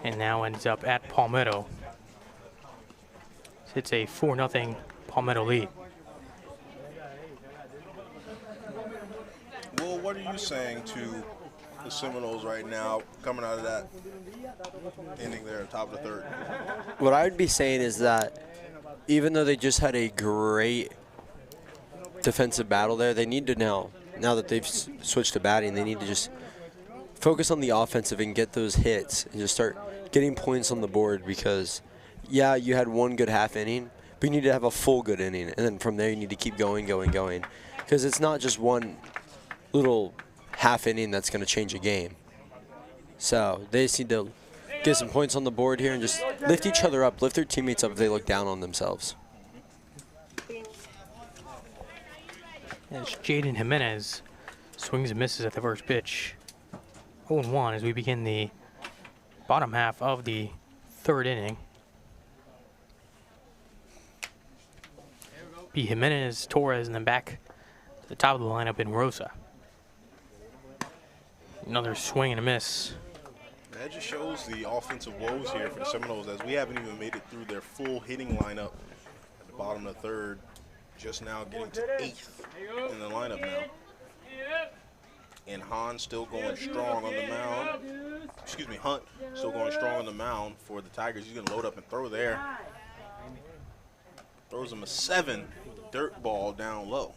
and now ends up at Palmetto. It's a 4-0 Palmetto lead. Well, what are you saying to the Seminoles right now coming out of that inning there, top of the 3rd? What I would be saying is that even though they just had a great defensive battle there, they need to now that they've switched to batting, they need to just focus on the offensive and get those hits and just start getting points on the board, because yeah, you had one good half inning, but you need to have a full good inning, and then from there you need to keep going, because it's not just one little half inning that's going to change a game. So they just need to get some points on the board here and just lift each other up, lift their teammates up if they look down on themselves. As Jaden Jimenez swings and misses at the first pitch. 0-1 as we begin the bottom half of the 3rd inning. Be Jimenez, Torres, and then back to the top of the lineup in Rosa. Another swing and a miss. That just shows the offensive woes here for the Seminoles, as we haven't even made it through their full hitting lineup at the bottom of the 3rd. Just now getting to 8th in the lineup now. And Hunt still going strong on the mound. Hunt still going strong on the mound for the Tigers. He's going to load up and throw there. Throws him a 7 dirt ball down low.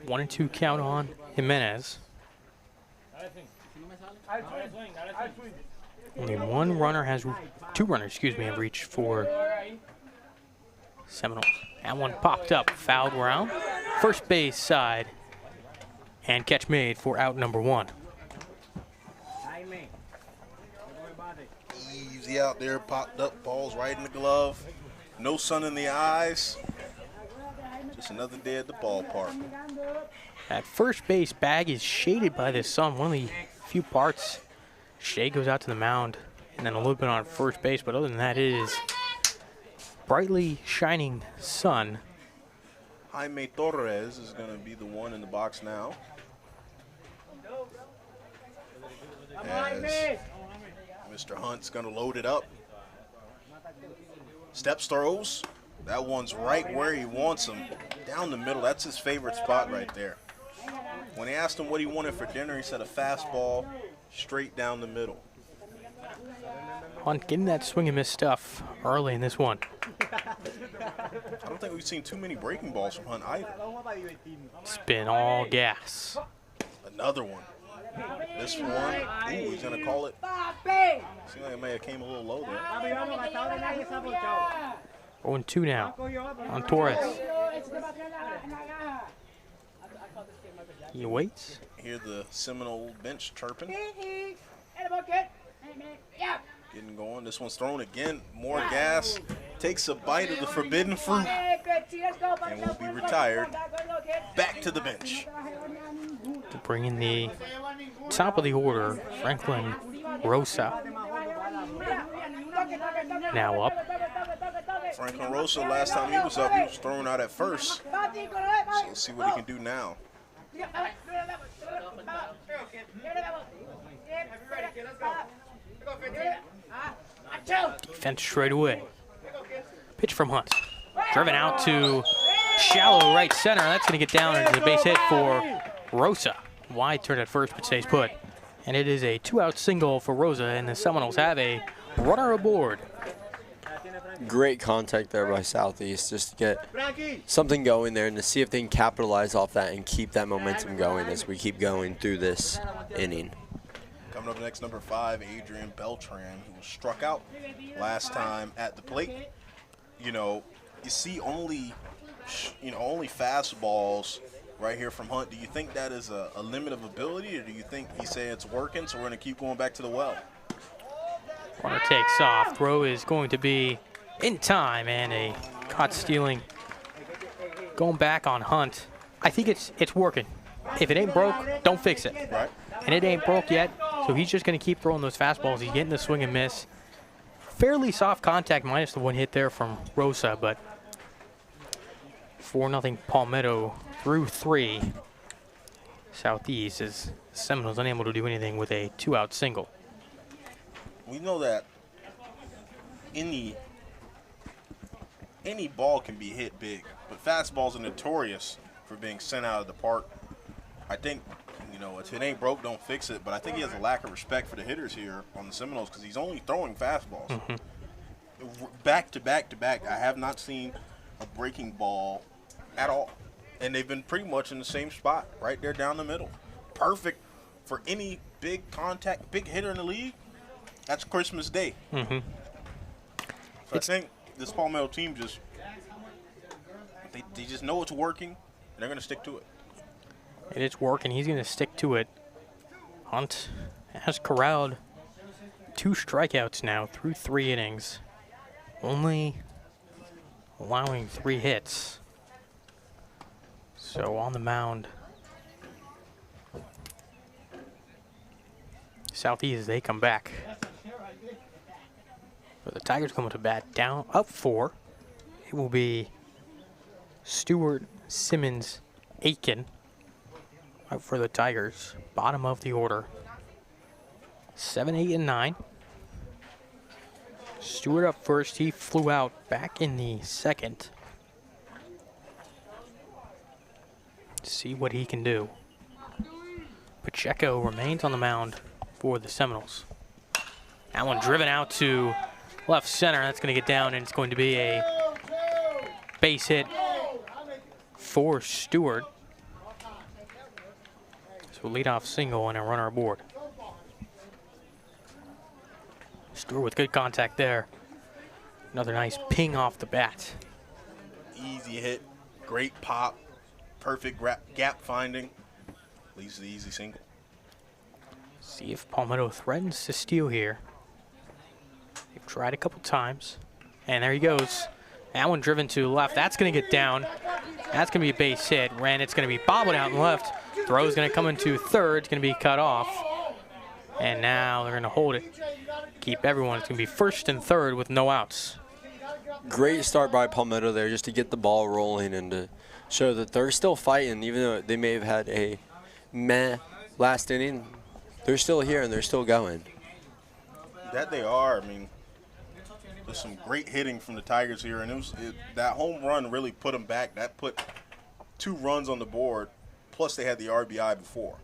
1-2 count on Jimenez. Only two runners, have reached for Seminoles. That one popped up, fouled round. First base side, and catch made for out number 1. Easy out there, popped up, balls right in the glove. No sun in the eyes. Just another day at the ballpark. That first base bag is shaded by the sun, one of the few parts. Shade goes out to the mound, and then a little bit on first base, but other than that, it is brightly shining sun. Jaime Torres is going to be the one in the box now. As Mr. Hunt's going to load it up. Steps throws. That one's right where he wants him. Down the middle. That's his favorite spot right there. When they asked him what he wanted for dinner, he said a fastball straight down the middle. Hunt getting that swing and miss stuff early in this one. I don't think we've seen too many breaking balls from Hunt either. Spin all gas. Another one. This one, ooh, he's going to call it. Seems like it may have came a little low there. 0-2 now on Torres. He waits. Hear the Seminole bench chirping. Getting going. This one's thrown again. More gas. Takes a bite of the forbidden fruit and will be retired. Back to the bench. To bring in the top of the order, Franklin Rosa. now up. Franklin Rosa, last time he was up, he was thrown out at first. So let's see what he can do now. Defense straight away. Pitch from Hunt. Driven out to shallow right center. That's going to get down into the base hit for Rosa. Wide turn at first, but stays put. And it is a 2-out single for Rosa, and the Seminoles have a runner aboard. Great contact there by Southeast, just to get something going there and to see if they can capitalize off that and keep that momentum going as we keep going through this inning. Coming up next, number 5, Adrian Beltran, who was struck out last time at the plate. You know, you see only fastballs right here from Hunt. Do you think that is a limit of ability, or do you think he say it's working, so we're going to keep going back to the well? Runner takes off. Throw is going to be in time, and a caught stealing. Going back on Hunt. I think it's working. If it ain't broke, don't fix it. Right. And it ain't broke yet, so he's just going to keep throwing those fastballs. He's getting the swing and miss. Fairly soft contact, minus the one hit there from Rosa, but 4-0 Palmetto through 3. Southeast is Seminoles unable to do anything with a 2-out single. We know that any ball can be hit big, but fastballs are notorious for being sent out of the park. I think, you know, if it ain't broke, don't fix it, but I think he has a lack of respect for the hitters here on the Seminoles because he's only throwing fastballs. Back to back to back, I have not seen a breaking ball at all. And they've been pretty much in the same spot, right there down the middle. Perfect for any big contact, big hitter in the league. That's Christmas Day. So I think this Palmetto team just, they just know it's working, and they're going to stick to it. And it's working. He's going to stick to it. Hunt has corralled 2 strikeouts now through 3 innings, only allowing 3 hits. So on the mound, Southeast, they come back. But the Tigers come to bat down, up 4. It will be Stewart, Simmons, Aiken out for the Tigers. Bottom of the order. 7, 8, and 9. Stewart up first. He flew out back in the second. See what he can do. Pacheco remains on the mound for the Seminoles. That one driven out to left center. That's going to get down, and it's going to be a base hit for Stewart. So leadoff single and a runner aboard. Stewart with good contact there. Another nice ping off the bat. Easy hit, great pop, perfect gap finding. Leads to the easy single. See if Palmetto threatens to steal here. They've tried a couple times. And there he goes. That one driven to left. That's going to get down. That's going to be a base hit. It's going to be bobbled out and left. Throw's going to come into third. It's going to be cut off. And now they're going to hold it. Keep everyone. It's going to be first and third with no outs. Great start by Palmetto there just to get the ball rolling and to show that they're still fighting, even though they may have had a meh last inning. They're still here and they're still going. That they are. I mean, there's some great hitting from the Tigers here, and that home run really put them back. That put 2 runs on the board, plus they had the RBI before.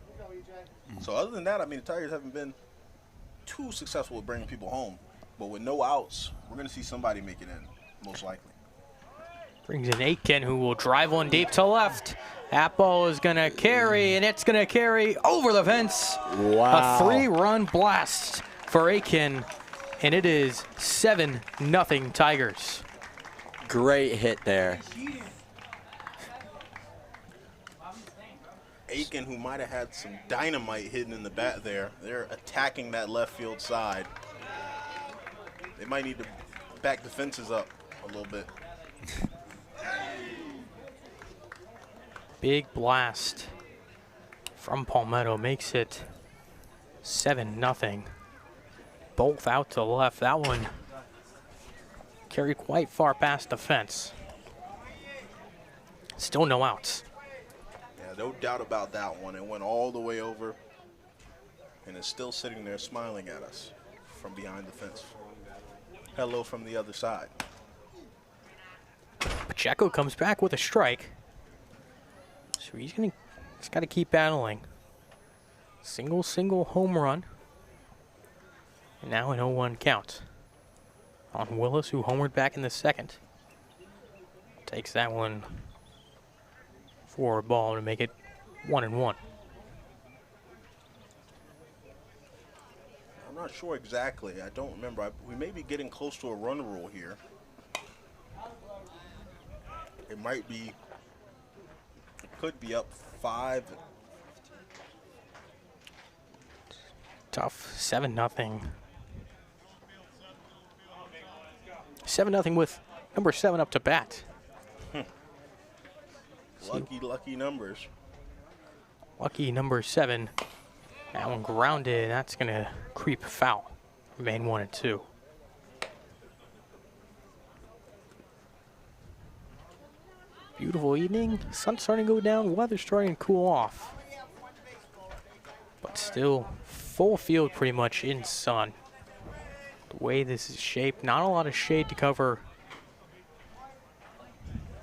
So other than that, I mean, the Tigers haven't been too successful at bringing people home. But with no outs, we're going to see somebody make it in, most likely. Brings in Aiken, who will drive one deep to left. That ball is going to carry, and it's going to carry over the fence. Wow. A 3-run blast for Aiken, and it is 7-0 Tigers. Great hit there. Aiken, who might have had some dynamite hidden in the bat there. They're attacking that left field side. They might need to back the fences up a little bit. Big blast from Palmetto makes it 7-0. Both out to left. That one carried quite far past the fence. Still no outs. Yeah, no doubt about that one. It went all the way over and is still sitting there smiling at us from behind the fence. Hello from the other side. Pacheco comes back with a strike. So he's got to keep battling. Single home run. And now an 0-1 count on Willis, who homered back in the second. Takes that one for a ball to make it 1-1. I'm not sure exactly. I don't remember. We may be getting close to a run rule here. It might be, it could be up 5. Tough, 7-0. 7-0 with number 7 up to bat. Lucky numbers. Lucky number 7. That one grounded. That's going to creep foul. Remain 1-2. Beautiful evening. Sun's starting to go down. Weather's starting to cool off. But still full field pretty much in sun. The way this is shaped, not a lot of shade to cover.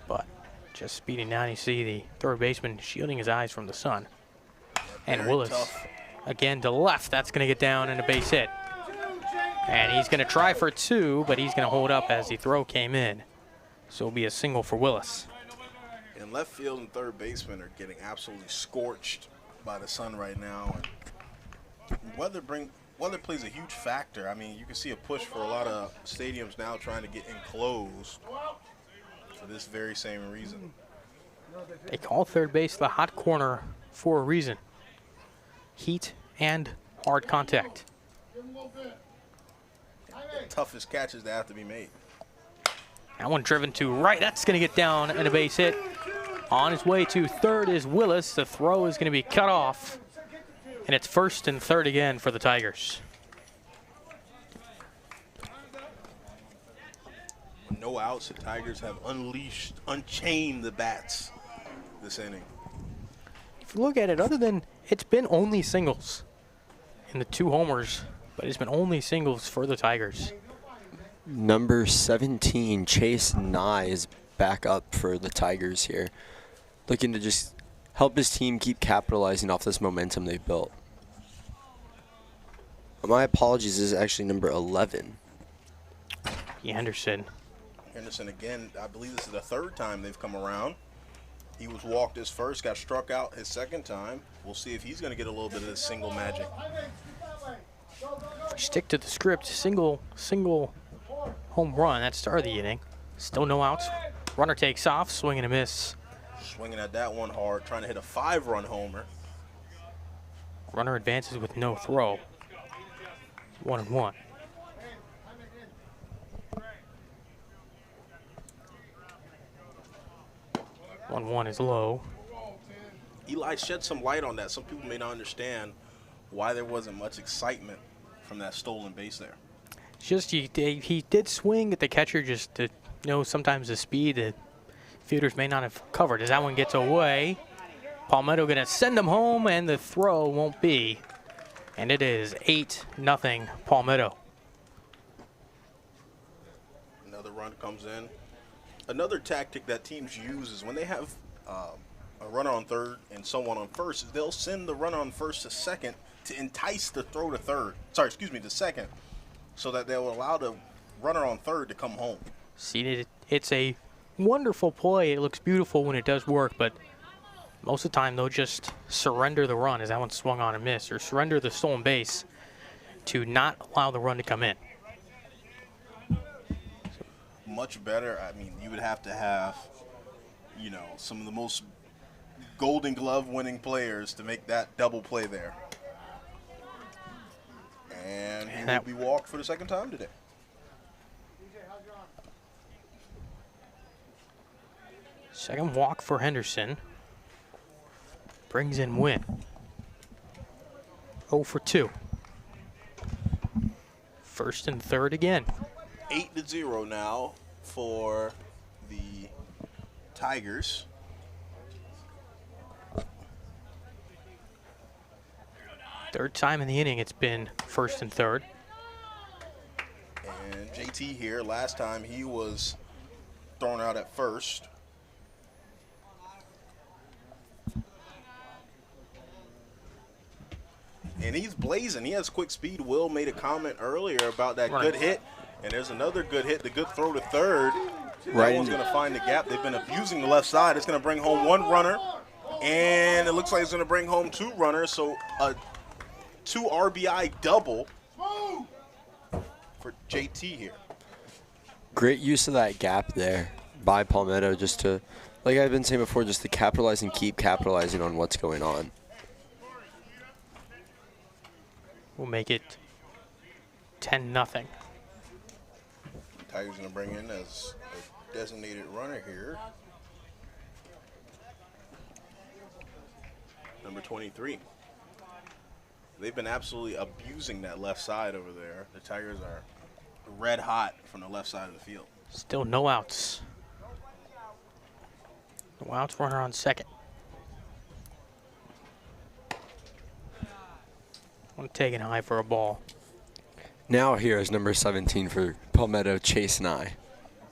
But just speeding down, you see the third baseman shielding his eyes from the sun. And Willis, again to left. That's going to get down and a base hit. And he's going to try for 2, but he's going to hold up as the throw came in. So it'll be a single for Willis. And left field and third baseman are getting absolutely scorched by the sun right now. And weather plays a huge factor. I mean, you can see a push for a lot of stadiums now trying to get enclosed for this very same reason. They call third base the hot corner for a reason. Heat and hard contact. The toughest catches that have to be made. That one driven to right. That's going to get down and a base hit. On his way to third is Willis. The throw is going to be cut off. And it's first and third again for the Tigers. No outs. The Tigers have unchained the bats this inning. If you look at it, other than it's been only singles in the 2 homers, but it's been only singles for the Tigers. Number 17, Chase Nye, is back up for the Tigers here. Looking to just help his team keep capitalizing off this momentum they've built. My apologies, this is actually number 11. Henderson. Henderson again, I believe this is the 3rd time they've come around. He was walked his first, got struck out his 2nd time. We'll see if he's going to get a little bit of this single magic. Stick to the script. Single home run. That started the inning. Still no outs. Runner takes off, swing and a miss. Swinging at that one hard, trying to hit a 5-run homer. Runner advances with no throw. 1-1. One is low. Eli shed some light on that. Some people may not understand why there wasn't much excitement from that stolen base there. Just he did swing at the catcher, just to sometimes the speed that fielders may not have covered. As that one gets away, Palmetto going to send him home, and the throw won't be. And it is 8-0 Palmetto. Another run comes in. Another tactic that teams use is when they have a runner on third and someone on first, is they'll send the runner on first to second to entice the throw to to second, so that they'll allow the runner on third to come home. See, it's a wonderful play. It looks beautiful when it does work, but most of the time they'll just surrender the run as that one swung on and missed, or surrender the stolen base to not allow the run to come in. Much better. I mean, you would have to have, some of the most Golden Glove winning players to make that double play there. And he will be walked for the 2nd time today. Second walk for Henderson. Brings in Wynn. 0 for 2. First and third again. 8-0 now for the Tigers. Third time in the inning it's been first and third. And JT here, last time he was thrown out at first. And he's blazing. He has quick speed. Will made a comment earlier about that good hit. And there's another good hit, the good throw to third. That one's going to find the gap. They've been abusing the left side. It's going to bring home one runner. And it looks like it's going to bring home two runners. So a 2 RBI double for JT here. Great use of that gap there by Palmetto, just to, like I've been saying before, just to capitalize and keep capitalizing on what's going on. We'll make it 10-0. Tigers going to bring in as a designated runner here. Number 23. They've been absolutely abusing that left side over there. The Tigers are red hot from the left side of the field. Still no outs. No outs, runner on second. I'm taking high for a ball. Now here is number 17 for Palmetto, Chase Nye.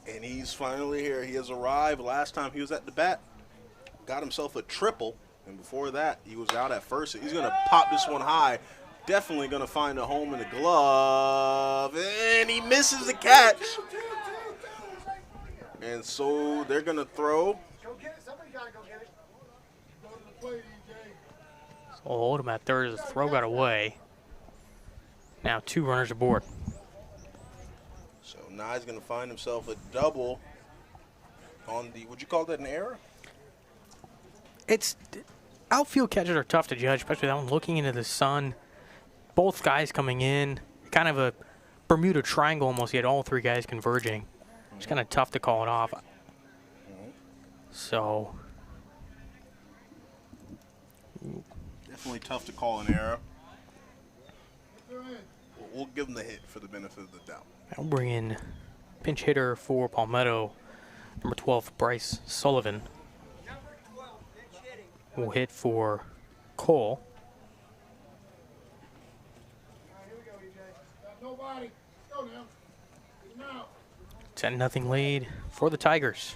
And he's finally here. He has arrived. Last time he was at the bat, got himself a triple. And before that, he was out at first. He's going to pop this one high. Definitely going to find a home in the glove. And he misses the catch. And so they're going to throw. So we'll hold him at third as the throw got away. Now 2 runners aboard. So Nye's going to find himself a double on the, would you call that an error? It's outfield catches are tough to judge, especially that one looking into the sun. Both guys coming in, kind of a Bermuda Triangle almost. You had all 3 guys converging. It's kind of tough to call it off. So definitely tough to call an error. We'll give him the hit for the benefit of the doubt. I'll bring in pinch hitter for Palmetto, number 12, Bryce Sullivan. Will hit for Cole. 10-0 lead for the Tigers.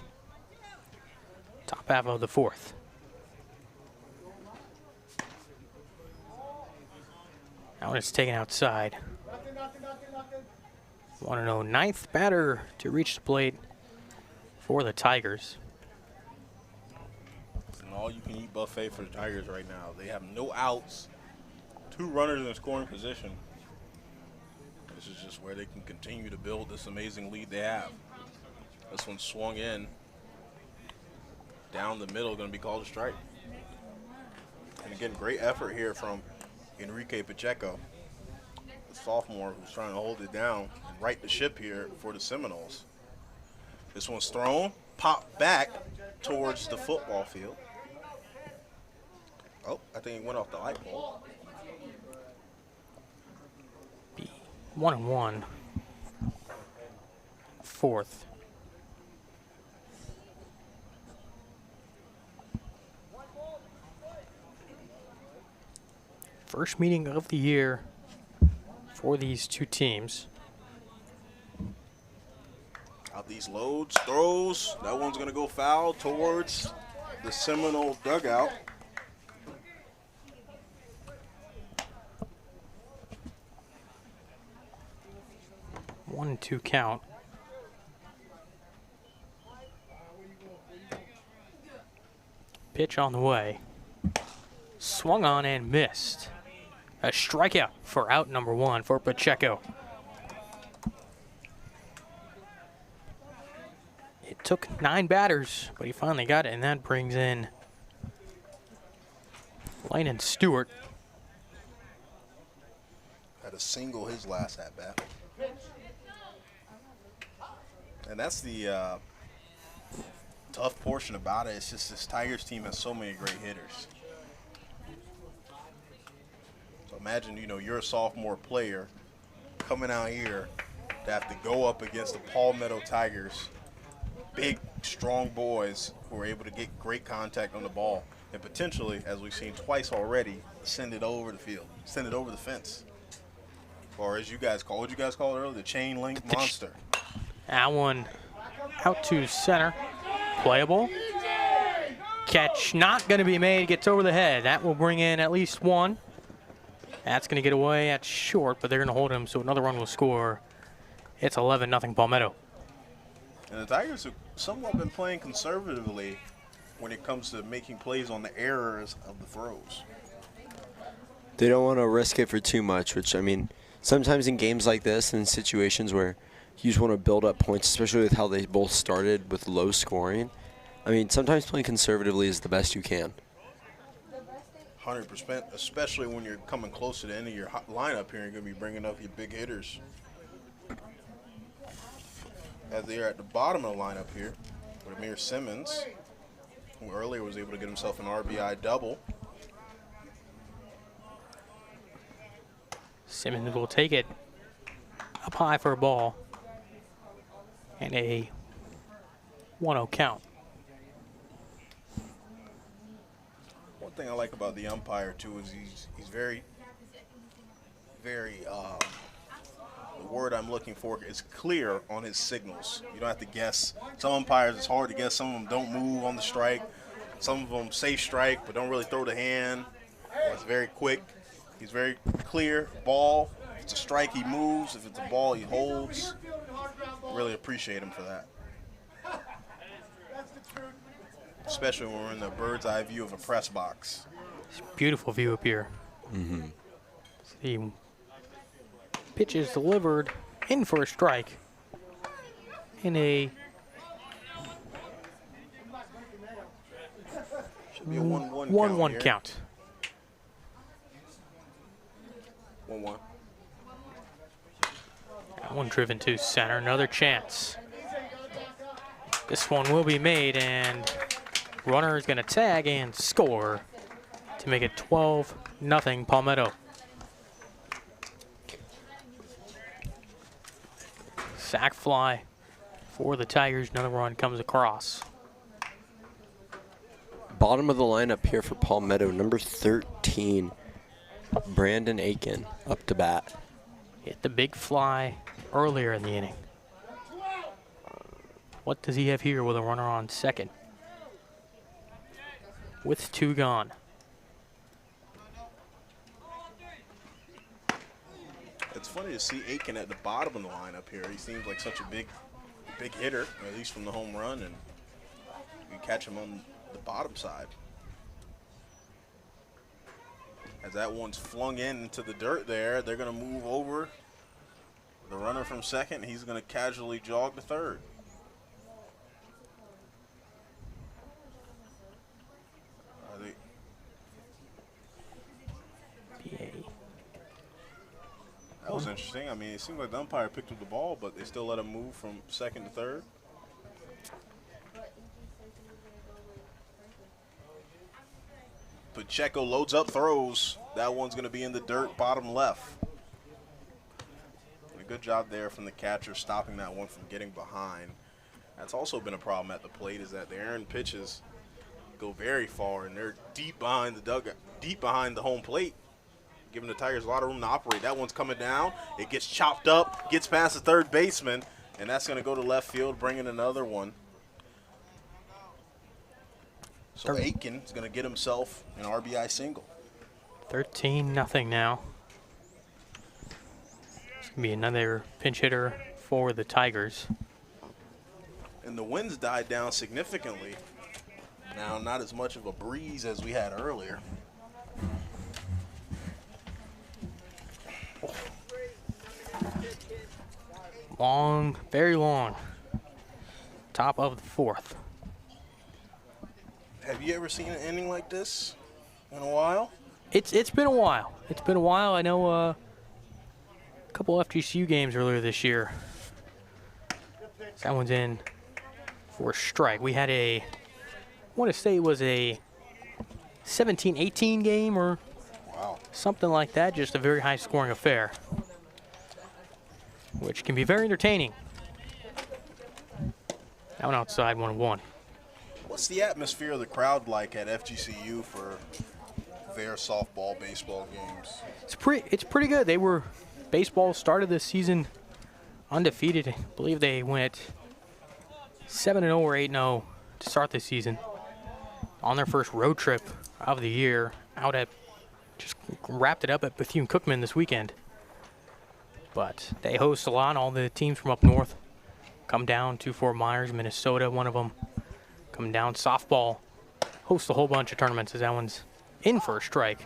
Top half of the 4th. Now it's taken outside. 1-0, 9th batter to reach the plate for the Tigers. It's an all-you-can-eat buffet for the Tigers right now. They have no outs, 2 runners in scoring position. This is just where they can continue to build this amazing lead they have. This one swung in. Down the middle, going to be called a strike. And again, great effort here from Enrique Pacheco, the sophomore who's trying to hold it down and right the ship here for the Seminoles. This one's thrown, popped back towards the football field. Oh, I think he went off the light pole. 1-1. 4th. First meeting of the year for these 2 teams. Out these loads, throws. That one's going to go foul towards the Seminole dugout. One and 2 count. Pitch on the way. Swung on and missed. A strikeout for out number 1 for Pacheco. It took 9 batters, but he finally got it, and that brings in Lynon Stewart. Had a single his last at bat. And that's the tough portion about it. It's just this Tigers team has so many great hitters. So imagine, you know, you're a sophomore player coming out here to have to go up against the Palmetto Tigers. Big, strong boys who are able to get great contact on the ball and potentially, as we've seen twice already, send it over the field, send it over the fence. Or as you guys call, what did you guys call it earlier? The chain link monster. That one out to center. Playable. Catch not going to be made. Gets over the head. That will bring in at least one. That's going to get away at short, but they're going to hold him, so another run will score. It's 11-0 Palmetto. And the Tigers have somewhat been playing conservatively when it comes to making plays on the errors of the throws. They don't want to risk it for too much, which, I mean, sometimes in games like this and situations where you just want to build up points, especially with how they both started with low scoring, I mean, sometimes playing conservatively is the best you can. 100%, especially when you're coming close to the end of your lineup here and you're going to be bringing up your big hitters. As they are at the bottom of the lineup here, with Amir Simmons, who earlier was able to get himself an RBI double. Simmons will take it up high for a ball and a 1-0 count. One thing I like about the umpire, too, is he's very, the word I'm looking for is clear on his signals. You don't have to guess. Some umpires, it's hard to guess. Some of them don't move on the strike. Some of them say strike but don't really throw the hand. It's very quick. He's very clear. Ball, if it's a strike, he moves. If it's a ball, he holds. Really appreciate him for that. Especially when we're in the bird's eye view of a press box. Beautiful view up here. The pitch is delivered in for a strike in a should be a 1-1 1-1 count. 1-1. That one driven to center. Another chance. This one will be made, and runner is going to tag and score to make it 12-0 Palmetto. Sack fly for the Tigers. Another run comes across. Bottom of the lineup here for Palmetto, number 13, Brandon Aiken, up to bat. Hit the big fly earlier in the inning. What does he have here with a runner on second? With two gone. It's funny to see Aiken at the bottom of the lineup here. He seems like such a big hitter, at least from the home run, and you catch him on the bottom side. As that one's flung into the dirt there, they're going to move over the runner from second. He's going to casually jog to third. That was interesting. I mean, it seemed like the umpire picked up the ball, but they still let him move from second to third. Pacheco loads up, throws. That one's going to be in the dirt, bottom left. And a good job there from the catcher, stopping that one from getting behind. That's also been a problem at the plate, is that the errant pitches go very far, and they're deep behind the dugout, deep behind the home plate, giving the Tigers a lot of room to operate. That one's coming down. It gets chopped up, gets past the third baseman, and that's going to go to left field, bringing another one. So Aiken is going to get himself an RBI single. 13-0 now. It's going to be another pinch hitter for the Tigers. And the winds died down significantly. Now, not as much of a breeze as we had earlier. Long, very long. Top of the fourth. Have you ever seen an inning like this in a while? It's been a while. It's been a while. I know a couple FGCU games earlier this year. That one's in for a strike. We had I want to say it was a 17-18 game or something like that. Just a very high-scoring affair. which can be very entertaining. That one outside, 1-1. What's the atmosphere of the crowd like at FGCU for their softball, baseball games? It's pretty good. Baseball started this season undefeated. I believe they went 7-0 or 8-0 to start this season. On their first road trip of the year, just wrapped it up at Bethune-Cookman this weekend. But they host a lot. All the teams from up north come down to Fort Myers, Minnesota, one of them. Come down. Softball hosts a whole bunch of tournaments as that one's in for a strike.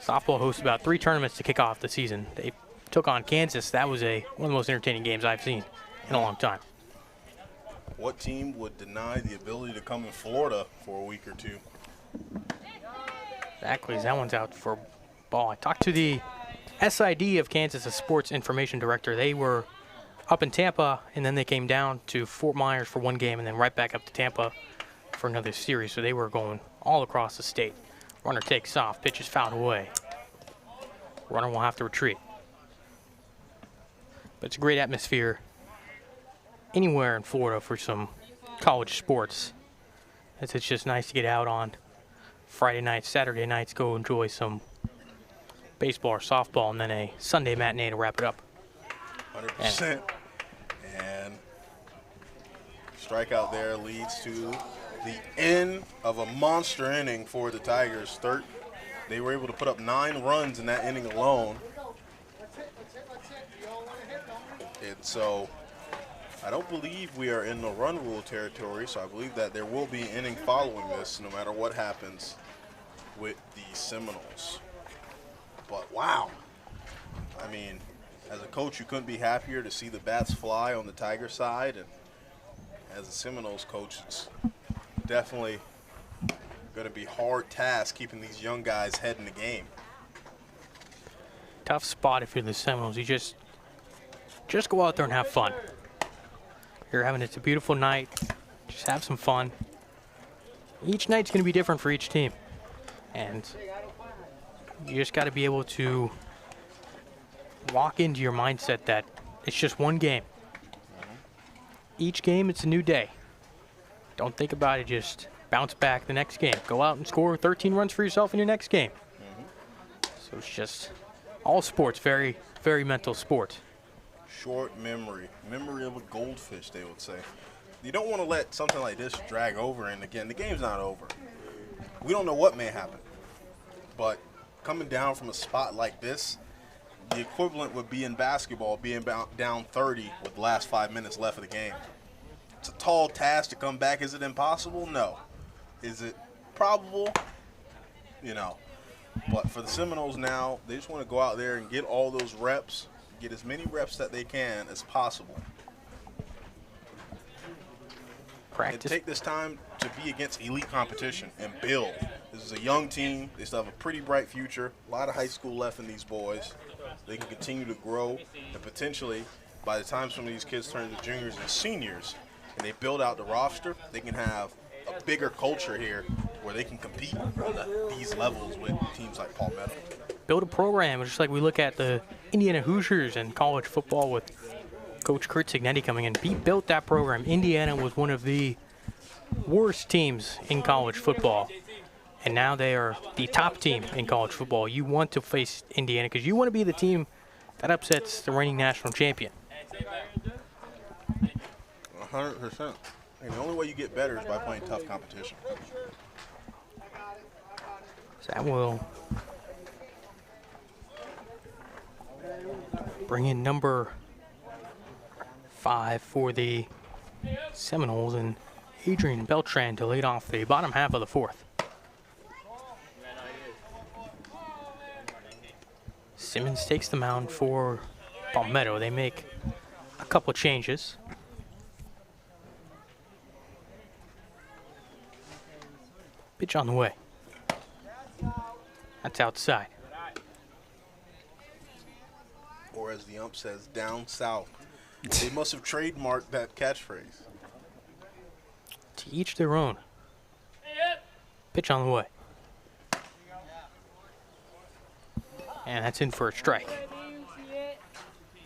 Softball hosts about 3 tournaments to kick off the season. They took on Kansas. That was one of the most entertaining games I've seen in a long time. What team would deny the ability to come in Florida for a week or two? Exactly. That one's out for ball. I talked to the SID of Kansas, a sports information director. They were up in Tampa, and then they came down to Fort Myers for one game and then right back up to Tampa for another series. So they were going all across the state. Runner takes off. Pitch is fouled away. Runner will have to retreat. But it's a great atmosphere anywhere in Florida for some college sports. It's just nice to get out on Friday nights, Saturday nights, go enjoy some baseball or softball, and then a Sunday matinee to wrap it up. 100%. And strikeout there leads to the end of a monster inning for the Tigers. They were able to put up 9 runs in that inning alone. And so I don't believe we are in the run rule territory, so I believe that there will be an inning following this no matter what happens with the Seminoles. But wow, I mean, as a coach, you couldn't be happier to see the bats fly on the Tiger side, and as a Seminoles coach, it's definitely going to be a hard task keeping these young guys head in the game. Tough spot if you're the Seminoles. You just go out there and have fun. It's a beautiful night. Just have some fun. Each night's going to be different for each team, and you just got to be able to walk into your mindset that it's just one game. Each game, it's a new day. Don't think about it. Just bounce back the next game. Go out and score 13 runs for yourself in your next game. So it's just all sports, very, very mental sport. Short memory of a goldfish, they would say. You don't want to let something like this drag over, and again, the game's not over. We don't know what may happen, but coming down from a spot like this, the equivalent would be in basketball being down 30 with the last 5 minutes left of the game. It's a tall task to come back. Is it impossible? No. Is it probable? But for the Seminoles now, they just want to go out there and get all those reps, get as many reps that they can as possible. Practice. And take this time to be against elite competition and build. This is a young team. They still have a pretty bright future. A lot of high school left in these boys. They can continue to grow, and potentially, by the time some of these kids turn to juniors and seniors, and they build out the roster, they can have a bigger culture here where they can compete at these levels with teams like Palmetto. Build a program, just like we look at the Indiana Hoosiers and college football with Coach Kurt Signetti coming in. He built that program. Indiana was one of the worst teams in college football, and now they are the top team in college football. You want to face Indiana because you want to be the team that upsets the reigning national champion. 100%. And the only way you get better is by playing tough competition. So that will bring in number 5 for the Seminoles, and Adrian Beltran to lead off the bottom half of the 4th. Simmons takes the mound for Palmetto. They make a couple changes. Pitch on the way. That's outside. Or as the ump says, down south. They must have trademarked that catchphrase. To each their own. Pitch on the way. And that's in for a strike.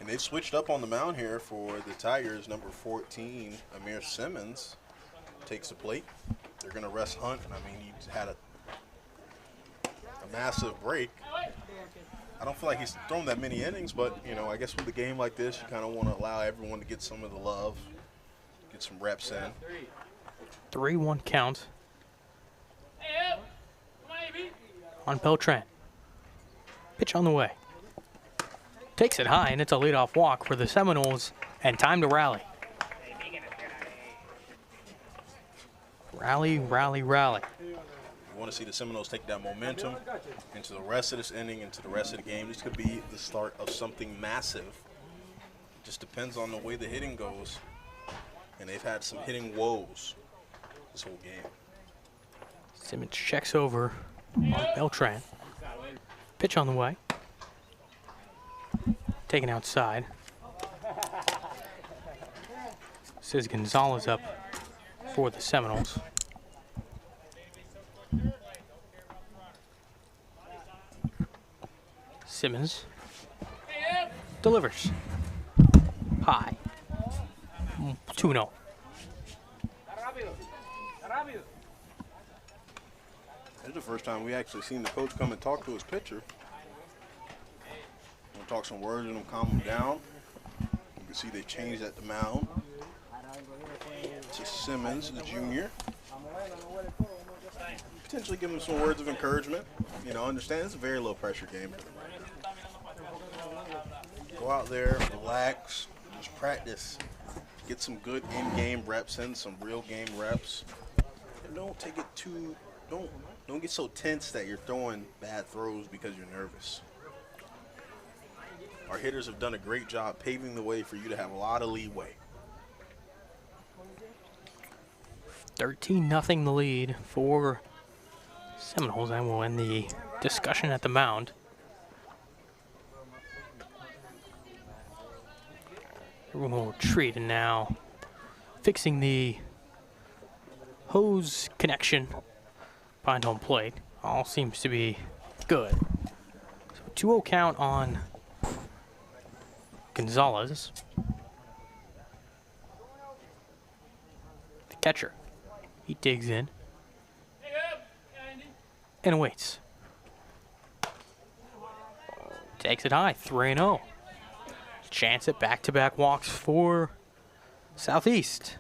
And And they've switched up on the mound here for the Tigers. Number 14, Amir Simmons, takes the plate. They're going to rest Hunt. I mean, he's had a massive break. I don't feel like he's thrown that many innings, but, you know, I guess with a game like this, you kind of want to allow everyone to get some of the love, get some reps in. 3-1 count on Beltran. Pitch on the way. Takes it high, and it's a leadoff walk for the Seminoles, and time to rally. Rally, rally, rally. You want to see the Seminoles take that momentum into the rest of this inning, into the rest of the game. This could be the start of something massive. It just depends on the way the hitting goes. And they've had some hitting woes this whole game. Simmons checks over on Beltran. Pitch on the way. Taken outside. Says Gonzalez up for the Seminoles. Simmons delivers. High. 2-0. This is the first time we actually seen the coach come and talk to his pitcher. We'll talk some words with him, calm him down. You can see they changed at the mound to Simmons, the junior. Potentially give him some words of encouragement. You know, understand it's a very low pressure game. Go out there, relax, just practice. Get some good in-game reps in, some real game reps. And don't take it too, don't get so tense that you're throwing bad throws because you're nervous. Our hitters have done a great job paving the way for you to have a lot of leeway. 13-0 the lead for Seminoles, and we'll end the discussion at the mound. Everyone will retreat, and now fixing the hose connection behind home plate. All seems to be good. So 2-0 count on Gonzalez. The catcher, he digs in and waits. Takes it high, 3-0. Chance at back-to-back walks for Southeast.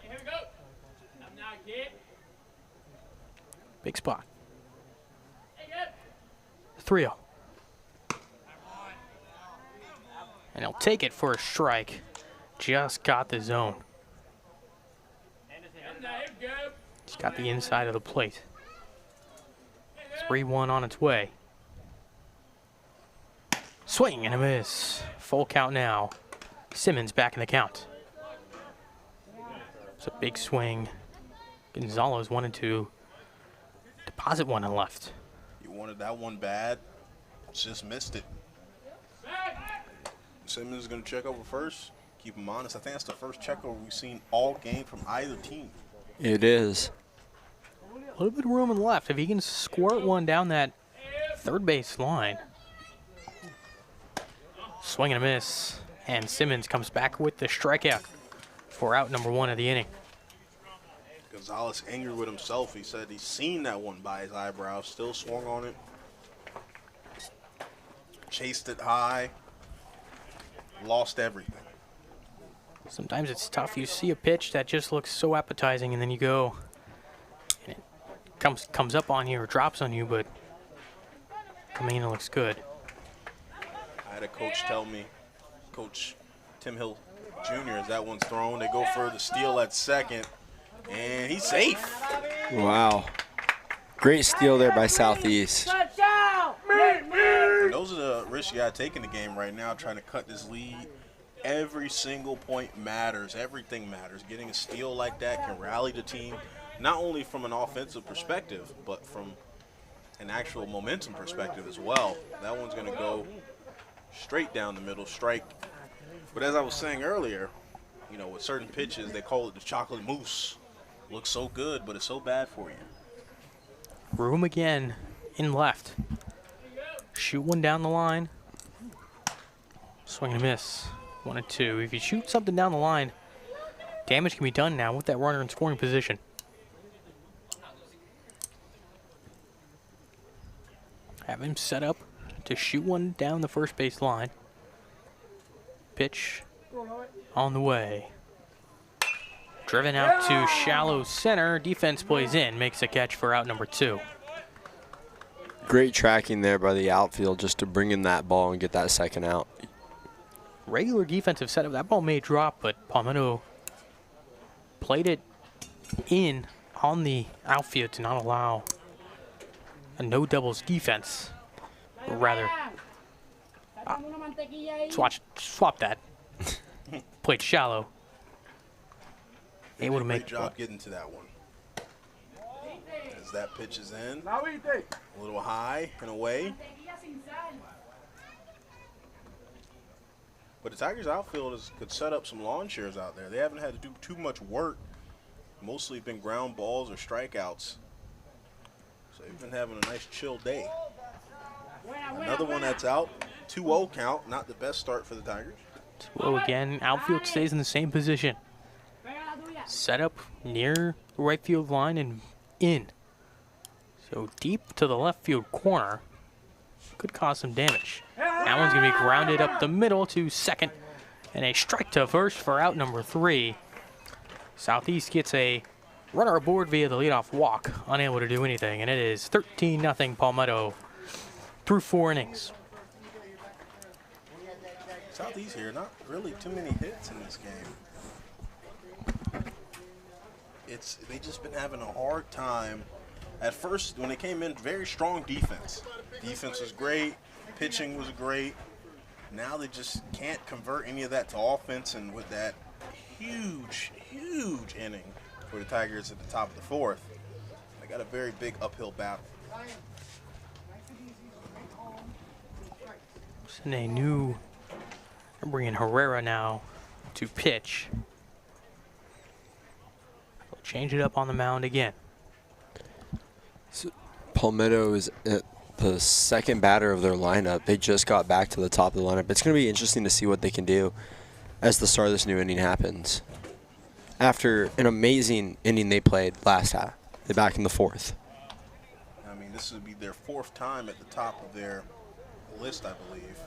Big spot. 3-0. And he'll take it for a strike. Just got the zone. He's got the inside of the plate. 3-1 on its way. Swing and a miss. Full count now. Simmons back in the count. It's a big swing. Gonzalez wanted to deposit one and left. You wanted that one bad, just missed it. Simmons is going to check over first. Keep him honest. I think that's the first check over we've seen all game from either team. It is. A little bit of room in left. If he can squirt one down that third base line. Swing and a miss. And Simmons comes back with the strikeout for out number 1 of the inning. Gonzalez angry with himself. He said he's seen that one by his eyebrows. Still swung on it. Chased it high. Lost everything. Sometimes it's tough. You see a pitch that just looks so appetizing, and then you go, and it comes up on you or drops on you, but coming in, it looks good. I had a coach tell me, Coach Tim Hill Jr., as that one's thrown, they go for the steal at second, and he's safe. Wow. Great steal there by Southeast. And those are the risks you got to take in the game right now, trying to cut this lead. Every single point matters. Everything matters. Getting a steal like that can rally the team, not only from an offensive perspective, but from an actual momentum perspective as well. That one's going to go straight down the middle, strike. But as I was saying earlier, you know, with certain pitches, they call it the chocolate mousse. Looks so good, but it's so bad for you. Room again in left. Shoot one down the line. Swing and a miss. 1-2. If you shoot something down the line, damage can be done now with that runner in scoring position. Have him set up to shoot one down the first base line. Pitch on the way. Driven out to shallow center. Defense plays in, makes a catch for out number 2. Great tracking there by the outfield just to bring in that ball and get that second out. Regular defensive setup. That ball may drop, but Palmetto played it in on the outfield to not allow a no doubles defense. Or rather, swap that. Played shallow. Able to make great job getting to that one. As that pitch is in, a little high and away. But the Tigers outfield could set up some lawn chairs out there. They haven't had to do too much work. Mostly been ground balls or strikeouts. So they've been having a nice chill day. Another one that's out. 2-0 count. Not the best start for the Tigers. 2-0 again. Outfield stays in the same position. Set up near the right field line and in. So deep to the left field corner. Could cause some damage. That one's going to be grounded up the middle to second. And a strike to first for out number 3. Southeast gets a runner aboard via the leadoff walk. Unable to do anything. And it is 13-0 Palmetto through 4 innings. Southeast here, not really too many hits in this game. They just been having a hard time. At first, when they came in, very strong defense. Defense was great, pitching was great. Now they just can't convert any of that to offense, and with that huge inning for the Tigers at the top of the 4th, they got a very big uphill battle. And a new, bringing Herrera now to pitch. They'll change it up on the mound again. So Palmetto is at the second batter of their lineup. They just got back to the top of the lineup. It's going to be interesting to see what they can do as the start of this new inning happens. After an amazing inning they played last half, they're back in the 4th. I mean, this would be their 4th time at the top of their list, I believe.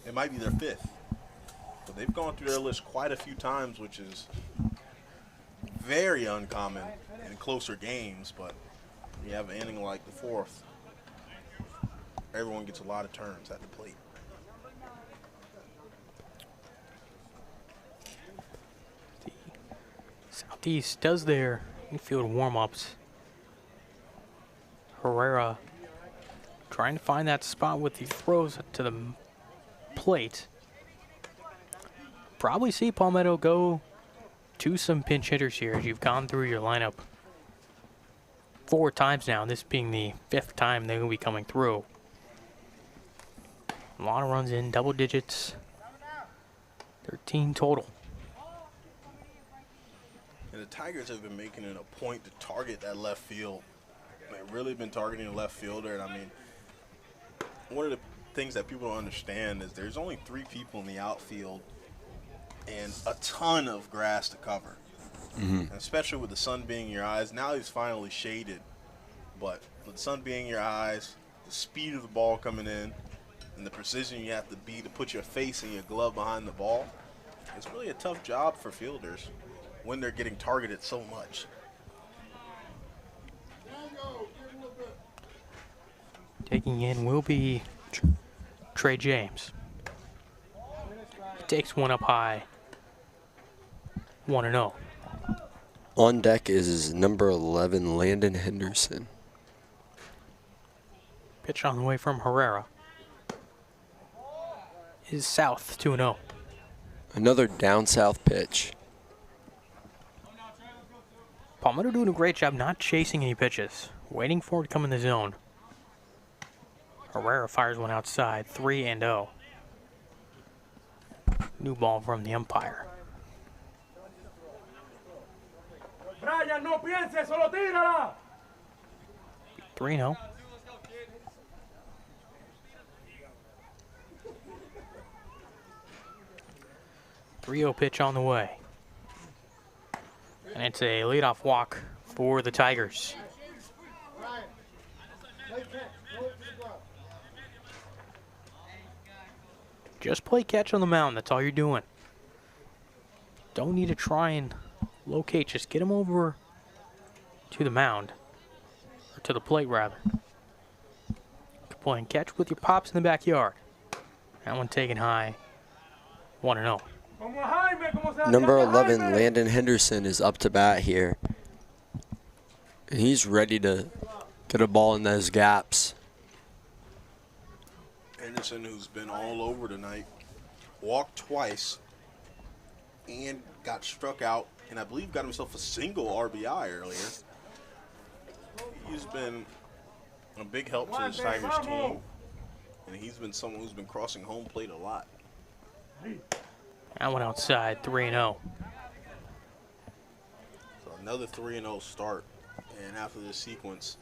It might be their 5th. But they've gone through their list quite a few times, which is very uncommon in closer games, but you have an inning like the 4th, everyone gets a lot of turns at the plate. Southeast does their infield warm-ups. Herrera trying to find that spot with the throws to the plate. Probably see Palmetto go to some pinch hitters here as you've gone through your lineup 4 times now, this being the 5th time they will be coming through. A lot of runs in, double digits, 13 total. And the Tigers have been making it a point to target that left field. They've really been targeting the left fielder, and I mean, one of the things that people don't understand is there's only 3 people in the outfield and a ton of grass to cover. And especially with the sun being in your eyes. Now he's finally shaded, but with the sun being in your eyes, the speed of the ball coming in, and the precision you have to be to put your face and your glove behind the ball, it's really a tough job for fielders when they're getting targeted so much. Taking in will be Trey James. Takes one up high. 1-0. On deck is number 11, Landon Henderson. Pitch on the way from Herrera. Is south, 2-0. Another down south pitch. Palmetto doing a great job not chasing any pitches. Waiting for it to come in the zone. Herrera fires one outside, 3-0. New ball from the umpire. Brian, no pienses, solo tírala. 3-0. 3-0 pitch on the way. And it's a leadoff walk for the Tigers. Just play catch on the mound. That's all you're doing. Don't need to try and locate. Just get him over to the mound. Or to the plate, rather. Playing catch with your pops in the backyard. That one taken high. 1-0. Number 11, Landon Henderson, is up to bat here. He's ready to get a ball in those gaps. Henderson, who's been all over tonight, walked twice and got struck out, and I believe got himself a single RBI earlier. He's been a big help to this Tigers team, and he's been someone who's been crossing home plate a lot. That one outside, 3-0. So another 3-0 start, and after this sequence,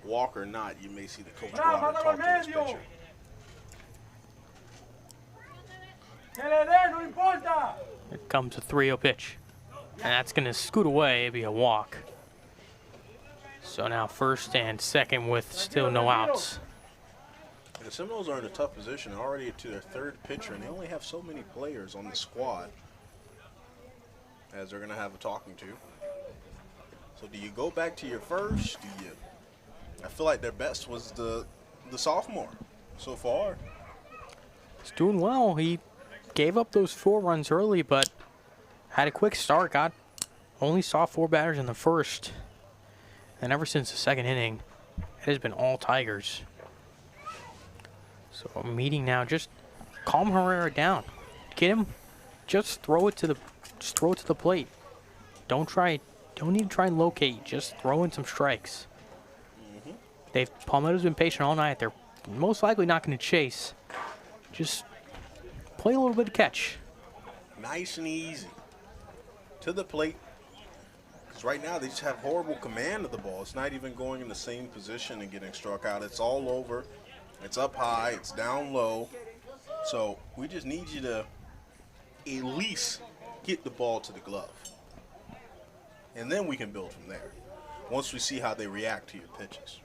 walk or not, you may see the coach go out and talk to his pitcher. Here comes a 3-0 pitch. And that's going to scoot away. It'll be a walk. So now first and second with still no outs. And the Seminoles are in a tough position, already to their third pitcher, and they only have so many players on the squad as they're going to have a talking to. So do you go back to your first? I feel like their best was the sophomore so far. He's doing well. He gave up those 4 runs early, but had a quick start. Only saw 4 batters in the first. And ever since the second inning, it has been all Tigers. So a meeting now, just calm Herrera down. Get him, just throw it to the plate. Don't need to try and locate, just throw in some strikes. Palmetto's been patient all night. They're most likely not going to chase. Just play a little bit of catch. Nice and easy. To the plate. Because right now they just have horrible command of the ball. It's not even going in the same position and getting struck out. It's all over. It's up high. It's down low. So we just need you to at least get the ball to the glove. And then we can build from there once we see how they react to your pitches.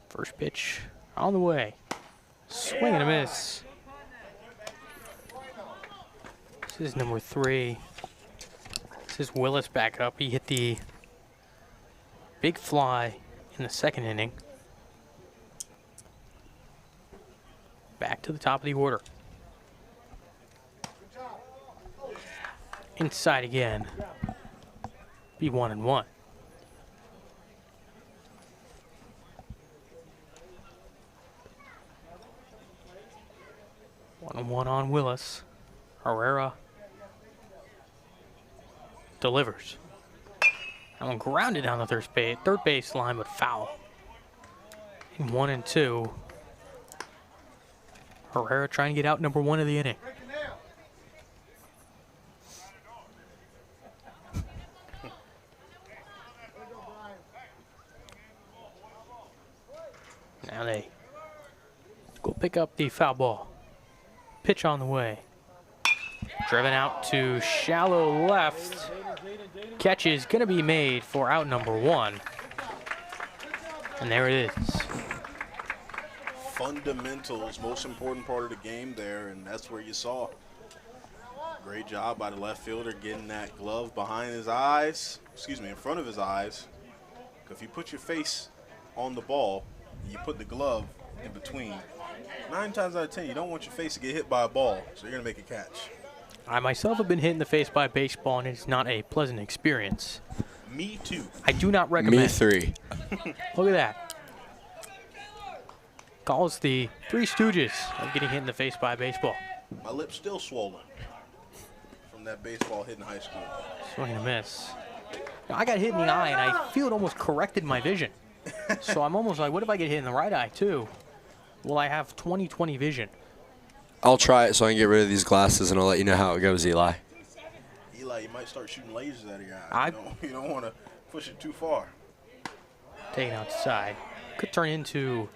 First pitch on the way. Swing and a miss. This is number 3. This is Willis back up. He hit the big fly in the second inning. Back to the top of the order. Inside again. Be 1-1. 1-1 on Willis. Herrera delivers. That one grounded down the third base line, but foul. In 1-2. Herrera trying to get out number 1 of the inning. Now they go pick up the foul ball. Pitch on the way. Driven out to shallow left. Catch is going to be made for out number 1. And there it is. Fundamentals, most important part of the game there, and that's where you saw. Great job by the left fielder getting that glove behind his eyes, in front of his eyes. If you put your face on the ball, you put the glove in between, 9 times out of 10, you don't want your face to get hit by a ball, so you're going to make a catch. I myself have been hit in the face by a baseball, and it's not a pleasant experience. Me too. I do not recommend. Me 3. Look at that. Calls the Three Stooges of getting hit in the face by a baseball. My lip's still swollen from that baseball hit in high school. Swing and a miss. Now, I got hit in the eye, and I feel it almost corrected my vision. So I'm almost like, what if I get hit in the right eye, too? Will I have 20/20 vision? I'll try it so I can get rid of these glasses, and I'll let you know how it goes, Eli. Eli, you might start shooting lasers out of your eye. You don't want to push it too far. Taken outside. Could turn into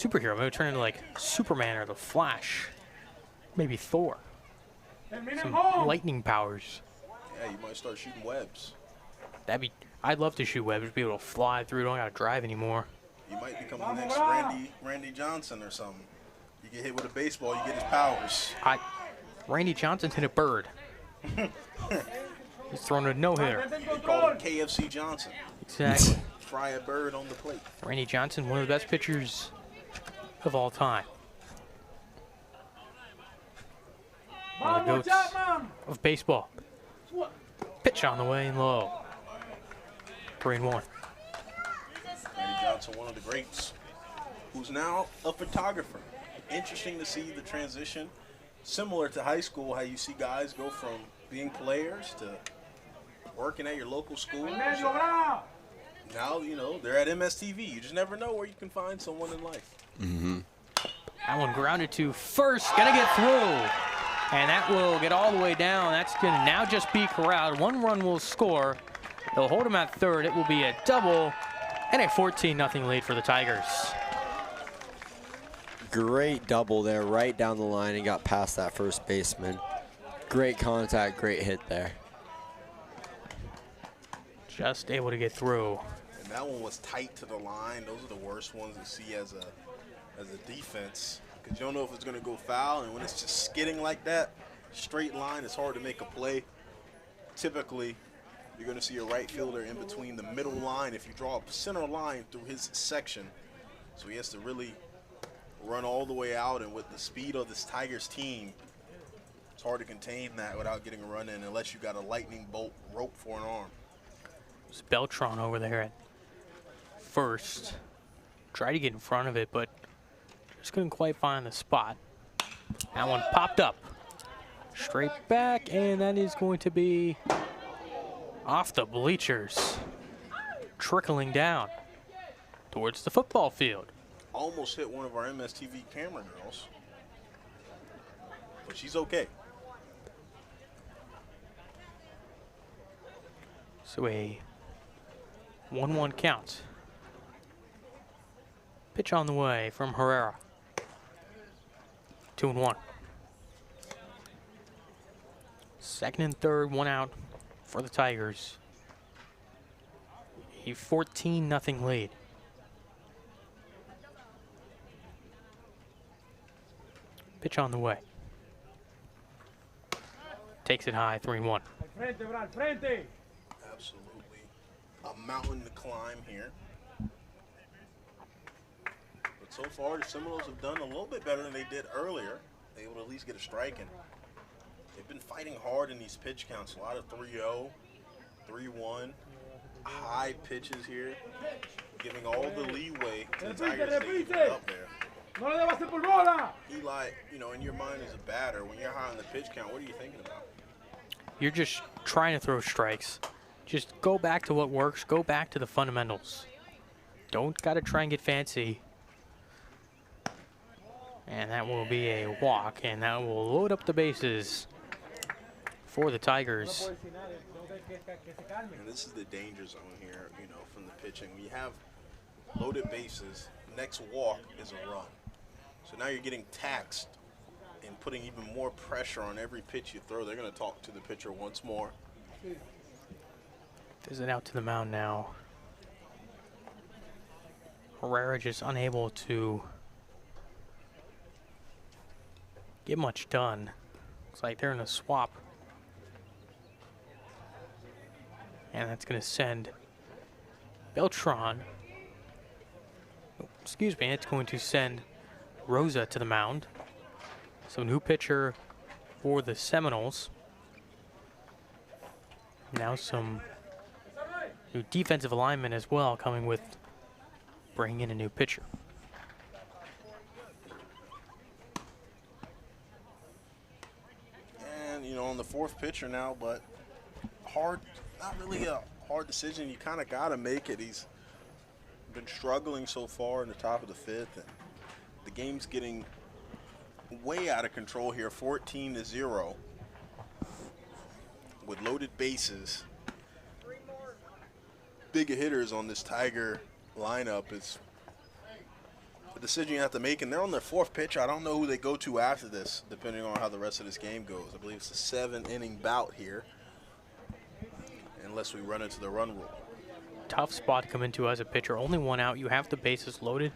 superhero. Maybe turn into like Superman or the Flash. Maybe Thor. Some lightning powers. Yeah, you might start shooting webs. I'd love to shoot webs, be able to fly through, don't gotta drive anymore. You might become the next Randy Johnson or something. You get hit with a baseball, you get his powers. Randy Johnson's hit a bird. He's thrown a no-hitter. They call him KFC Johnson. Exactly. Fry a bird on the plate. Randy Johnson, one of the best pitchers of all time. One of the goats of baseball. Pitch on the way and low. 3-1. Randy Johnson, one of the greats, who's now a photographer. Interesting to see the transition. Similar to high school, how you see guys go from being players to working at your local school. Now, you know, they're at MSTV. You just never know where you can find someone in life. That one grounded to first. Gonna get through. And that will get all the way down. That's going to now just be corralled. 1 run will score. They'll hold him at third. It will be a double and a 14-0 lead for the Tigers. Great double there, right down the line, and got past that first baseman. Great contact, great hit there. Just able to get through. And that one was tight to the line. Those are the worst ones to see as a defense, because you don't know if it's going to go foul, and when it's just skidding like that, straight line, it's hard to make a play. Typically, you're going to see a right fielder in between the middle line if you draw a center line through his section. So he has to really run all the way out, and with the speed of this Tigers team, it's hard to contain that without getting a run in unless you got a lightning bolt rope for an arm. It's Beltran over there at first. Tried to get in front of it, but just couldn't quite find the spot. That one popped up. Straight back, and that is going to be off the bleachers. Trickling down towards the football field. Almost hit one of our MSTV camera girls, but she's okay. So a 1-1 count. Pitch on the way from Herrera. 2-1. Second and third, 1 out for the Tigers. A 14-0 lead. Pitch on the way. Takes it high, 3-1. Absolutely. A mountain to climb here. But so far, the Seminoles have done a little bit better than they did earlier. They able to at least get a strike in. They've been fighting hard in these pitch counts. A lot of 3-0, 3-1, high pitches here, giving all the leeway to the Tigers to even get up there. Eli, you know, in your mind as a batter, when you're high on the pitch count, what are you thinking about? You're just trying to throw strikes. Just go back to what works. Go back to the fundamentals. Don't gotta try and get fancy. And that will be a walk, and that will load up the bases for the Tigers. And this is the danger zone here, you know, from the pitching. We have loaded bases. Next walk is a run. So now you're getting taxed and putting even more pressure on every pitch you throw. They're going to talk to the pitcher once more. Is it out to the mound now? Herrera just unable to get much done. Looks like they're in a swap. And that's going to send Beltran. Excuse me, it's going to send Rosa to the mound. So new pitcher for the Seminoles. Now some new defensive alignment as well, coming with bringing in a new pitcher. And, you know, on the fourth pitcher now, but hard, not really a hard decision. You kind of got to make it. He's been struggling so far in the top of the fifth, and the game's getting way out of control here, 14-0 with loaded bases. Big hitters on this Tiger lineup is decision you have to make, and they're on their 4th pitch. I don't know who they go to after this, depending on how the rest of this game goes. I believe it's a 7-inning bout here, unless we run into the run rule. Tough spot to come into as a pitcher. Only 1 out. You have the bases loaded.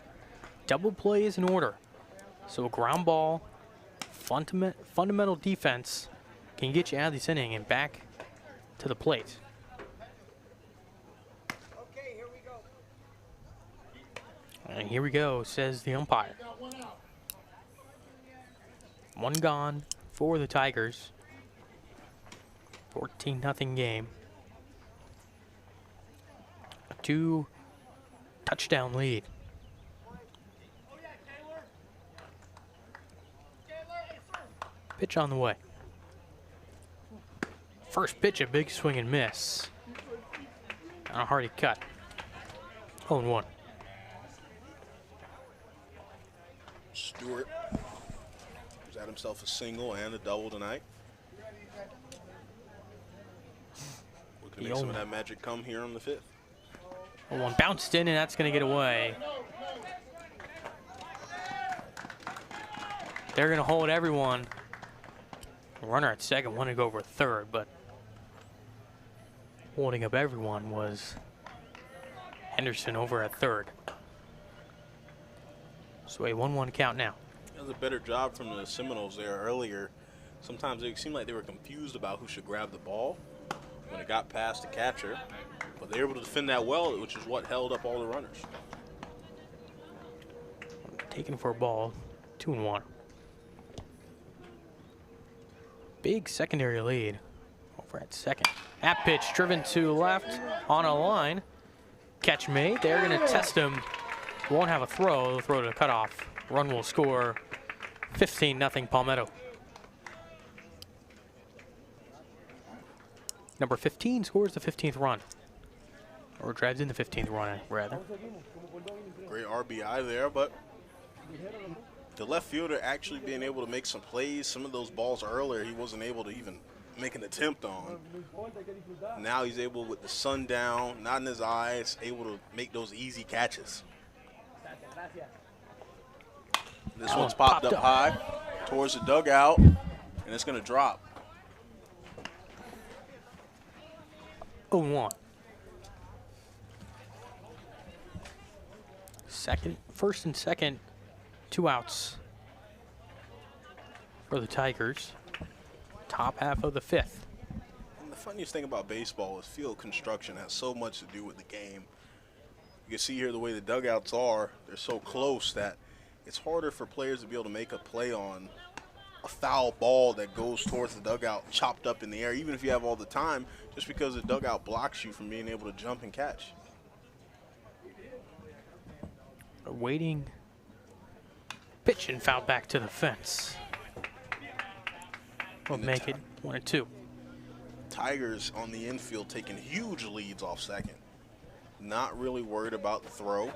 Double play is in order. So a ground ball, fundamental defense can get you out of this inning and back to the plate. And here we go, says the umpire. 1 gone for the Tigers. 14-0 game. A 2-touchdown lead. Pitch on the way. First pitch, a big swing and miss. On a hearty cut. 0-1. Stewart has had himself a single and a double tonight. Looking to make some of that magic come here on the 5th. 0-1 bounced in, and that's going to get away. They're going to hold everyone. Runner at second wanted to go over third, but holding up everyone was Henderson over at third. So a 1-1 count now. That was a better job from the Seminoles there earlier. Sometimes it seemed like they were confused about who should grab the ball when it got past the catcher, but they were able to defend that well, which is what held up all the runners. Taken for a ball, 2-1. Big secondary lead over at second. That pitch driven to left on a line. Catch made. They're going to test him. Won't have a throw. They'll throw to the cutoff. Run will score. 15-0 Palmetto. Number 15 scores the 15th run. Or drives in the 15th run, rather. Great RBI there, but the left fielder actually being able to make some plays. Some of those balls earlier he wasn't able to even make an attempt on. Now he's able, with the sun down, not in his eyes, able to make those easy catches. This one's popped up high towards the dugout, and it's going to drop. 0-1. First and second, 2 outs for the Tigers. Top half of the 5th. And the funniest thing about baseball is field construction has so much to do with the game. You can see here the way the dugouts are, they're so close that it's harder for players to be able to make a play on a foul ball that goes towards the dugout, chopped up in the air, even if you have all the time, just because the dugout blocks you from being able to jump and catch. A waiting pitch and foul back to the fence. Will make it 1-2. Tigers on the infield taking huge leads off second. Not really worried about the throw.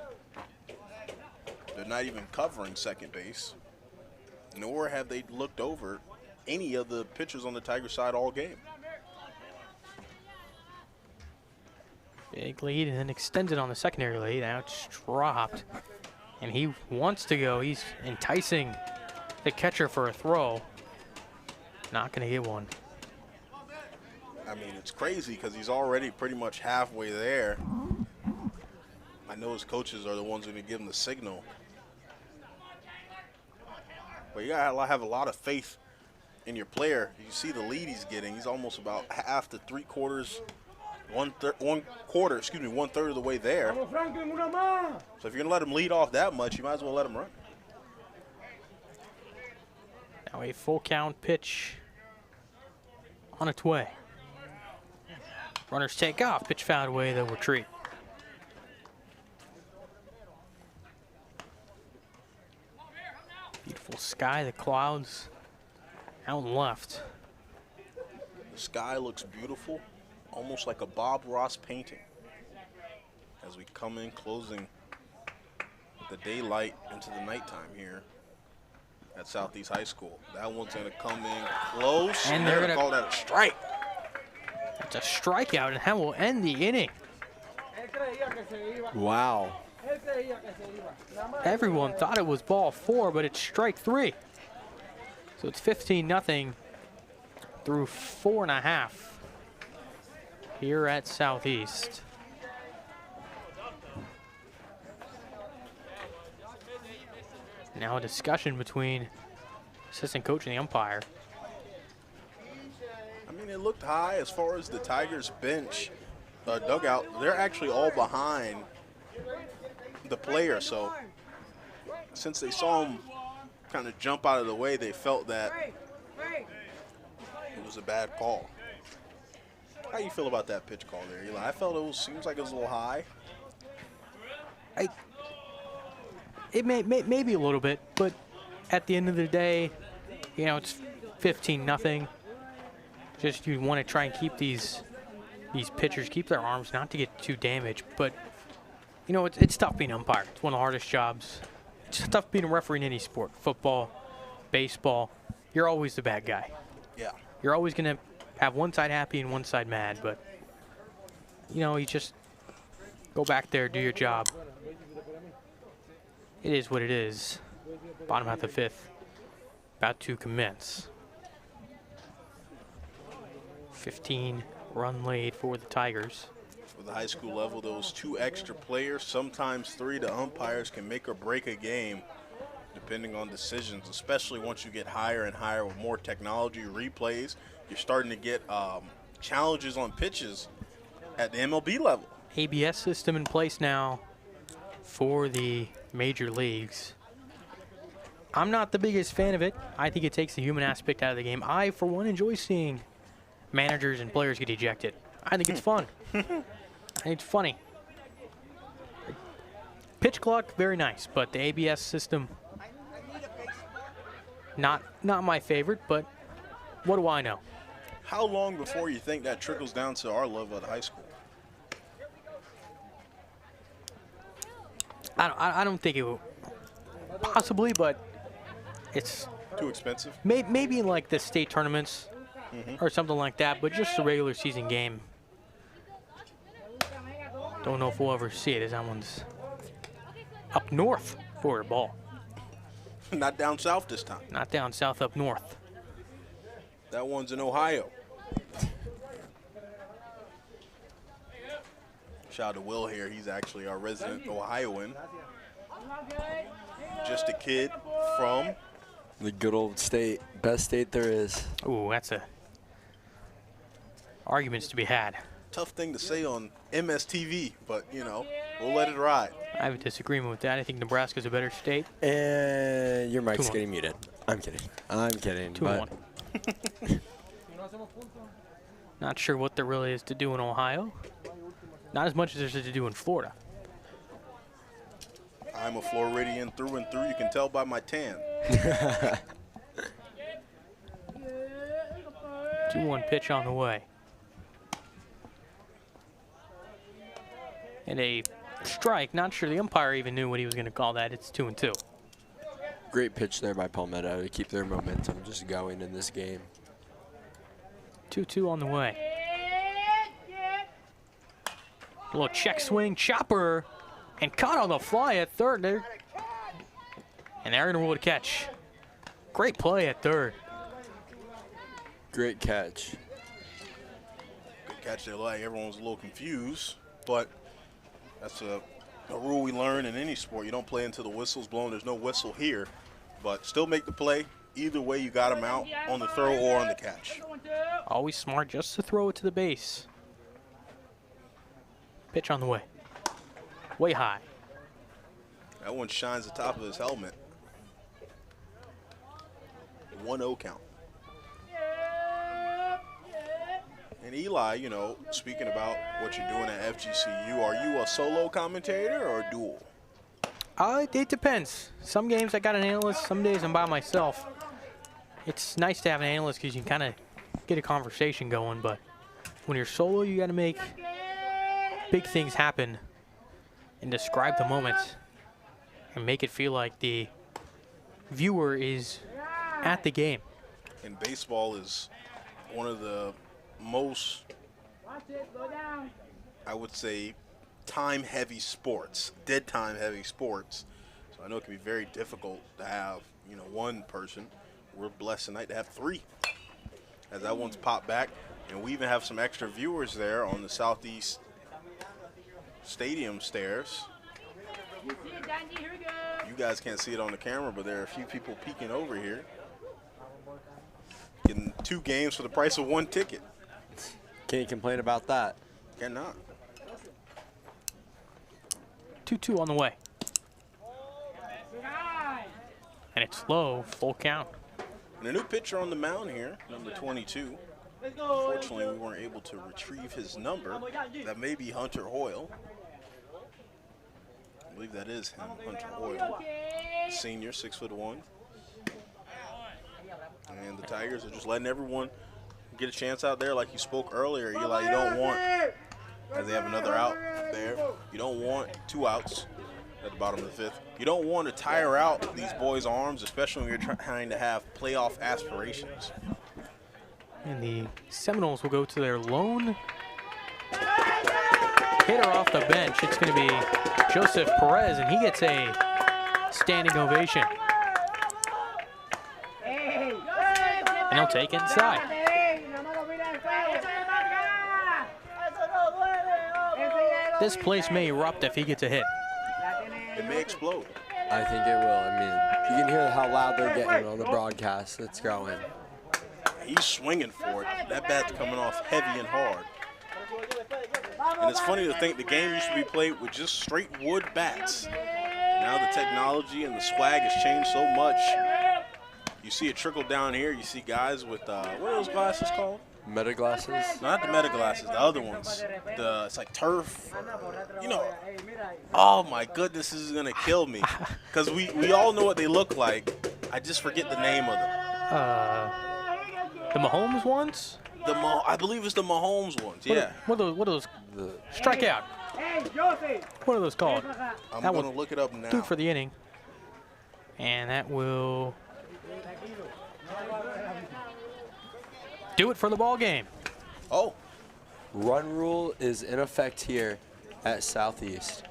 They're not even covering second base, nor have they looked over any of the pitchers on the Tiger side all game. Big lead and then extended on the secondary lead. Now it's dropped. And he wants to go. He's enticing the catcher for a throw. Not going to get one. I mean, it's crazy because he's already pretty much halfway there. I know his coaches are the ones who give him the signal. But you gotta have a lot of faith in your player. You see the lead he's getting. He's almost about half to 3/4, one third of the way there. So if you're gonna let him lead off that much, you might as well let him run. Now a full count pitch on its way. Runners take off. Pitch fouled away. They'll retreat. Beautiful sky. The clouds out and left. The sky looks beautiful, almost like a Bob Ross painting. As we come in, closing the daylight into the nighttime here at Southeast High School. That one's going to come in close, and they're going to call that a strike. It's a strikeout, and that will end the inning. Wow. Everyone thought it was ball 4, but it's strike 3. So it's 15-0 through 4.5 here at Southeast. Now a discussion between assistant coach and the umpire. I mean, it looked high as far as the Tigers bench dugout. They're actually all behind the player, so since they saw him kind of jump out of the way, they felt that it was a bad call. How you feel about that pitch call there, Eli? I felt seems like it was a little high. It may be a little bit, but at the end of the day, you know, it's 15-0. Just you want to try and keep these pitchers, keep their arms not to get too damaged. But you know, it's tough being an umpire. It's one of the hardest jobs. It's tough being a referee in any sport, football, baseball. You're always the bad guy. Yeah. You're always gonna have one side happy and one side mad. But you know, you just go back there, do your job. It is what it is. Bottom half of the 5th, about to commence. 15-run lead for the Tigers. For the high school level, those 2 extra players, sometimes 3, the umpires can make or break a game depending on decisions, especially once you get higher and higher with more technology, replays. You're starting to get challenges on pitches at the MLB level. ABS system in place now for the major leagues. I'm not the biggest fan of it. I think it takes the human aspect out of the game. I, for one, enjoy seeing managers and players get ejected. I think it's fun. I think it's funny. Pitch clock, very nice, but the ABS system, not my favorite, but what do I know? How long before you think that trickles down to our level at high school? I don't think it will. Possibly, but it's too expensive. Maybe in like the state tournaments or something like that, but just a regular season game. Don't know if we'll ever see it, as that one's up north for a ball. Not down south this time. Not down south, up north. That one's in Ohio. Shout out to Will here. He's actually our resident Ohioan. Just a kid from the good old state, best state there is. Ooh, that's a arguments to be had. Tough thing to say on MSTV, but you know, we'll let it ride. I have a disagreement with that. I think Nebraska's a better state. And your mic's getting muted. I'm kidding. 2-1. Not sure what there really is to do in Ohio. Not as much as there's to do in Florida. I'm a Floridian through and through. You can tell by my tan. 2-1 pitch on the way. And a strike. Not sure the umpire even knew what he was going to call that. It's 2-2. Great pitch there by Palmetto to keep their momentum just going in this game. 2-2 on the way. A little check swing, chopper, and caught on the fly at third there. And they're going to rule a catch. Great play at third. Great catch. Good catch there. Like everyone was a little confused, but that's a rule we learn in any sport. You don't play until the whistle's blown. There's no whistle here, but still make the play. Either way, you got him out on the throw or on the catch. Always smart just to throw it to the base. Pitch on the way. Way high. That one shines the top of his helmet. 1-0 count. And Eli, you know, speaking about what you're doing at FGCU, are you a solo commentator or a dual? It depends. Some games I got an analyst, some days I'm by myself. It's nice to have an analyst because you can kind of get a conversation going, but when you're solo, you got to make big things happen and describe the moment and make it feel like the viewer is at the game. And baseball is one of the most, I would say, time-heavy sports, dead time-heavy sports. So I know it can be very difficult to have, one person. We're blessed tonight to have 3, as that one's popped back. And we even have some extra viewers there on the Southeast Stadium stairs. You guys can't see it on the camera, but there are a few people peeking over here. Getting 2 games for the price of 1 ticket. Can't complain about that. Cannot. 2-2 on the way. And it's low, full count. And a new pitcher on the mound here, number 22. Unfortunately, we weren't able to retrieve his number. That may be Hunter Hoyle. I believe that is him, Hunter Hoyle. Senior, 6'1". And the Tigers are just letting everyone get a chance out there. Like you spoke earlier, Eli, you don't want, as they have another out there, you don't want 2 outs at the bottom of the 5th. You don't want to tire out these boys' arms, especially when you're trying to have playoff aspirations. And the Seminoles will go to their lone hitter off the bench. It's going to be Joseph Perez, and he gets a standing ovation. And he'll take it inside. This place may erupt if he gets a hit. It may explode. I think it will. I mean, you can hear how loud they're getting on the broadcast. It's going. He's swinging for it. That bat's coming off heavy and hard. And it's funny to think the game used to be played with just straight wood bats. Now the technology and the swag has changed so much. You see it trickle down here. You see guys with, what are those glasses called? Meta glasses? Not the meta glasses, the other ones. It's like turf. Oh my goodness, this is going to kill me. Because we all know what they look like. I just forget the name of them. The Mahomes ones? I believe it's the Mahomes ones, yeah. What are those? Strikeout. What are those called? I'm going to look it up now. 2 for the inning. And that will do it for the ball game. Oh. Run rule is in effect here at Southeast.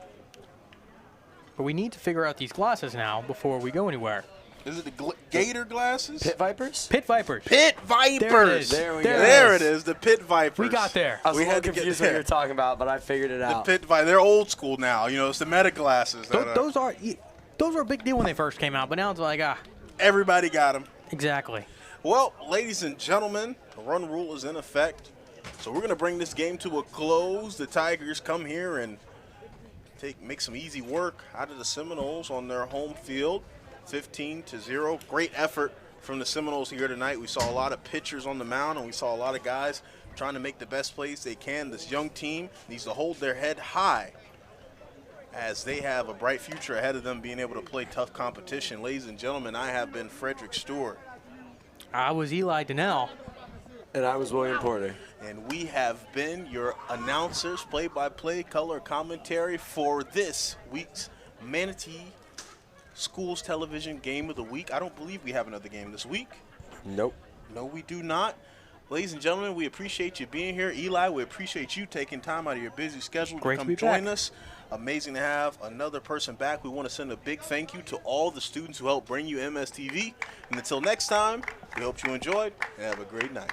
But we need to figure out these glasses now before we go anywhere. Is it the Gator glasses? Pit Vipers? Pit Vipers. Pit Vipers. There it is. There it is, the Pit Vipers. We got there. I was a little confused what you were talking about, but I figured it out. The Pit Vipers. They're old school now. It's the meta glasses. Those are a big deal when they first came out, but now it's like, everybody got them. Exactly. Well, ladies and gentlemen, the run rule is in effect. So we're going to bring this game to a close. The Tigers come here and make some easy work out of the Seminoles on their home field. 15-0. Great effort from the Seminoles here tonight. We saw a lot of pitchers on the mound, and we saw a lot of guys trying to make the best plays they can. This young team needs to hold their head high as they have a bright future ahead of them being able to play tough competition. Ladies and gentlemen, I have been Frederick Stewart. I was Eli Donnell. And I was William Porter. And we have been your announcers, play-by-play color commentary for this week's Manatee Schools Television Game of the Week. I don't believe we have another game this week. Nope. No, we do not. Ladies and gentlemen, we appreciate you being here. Eli, we appreciate you taking time out of your busy schedule to come join us. Amazing to have another person back. We want to send a big thank you to all the students who helped bring you MSTV. And until next time, we hope you enjoyed and have a great night.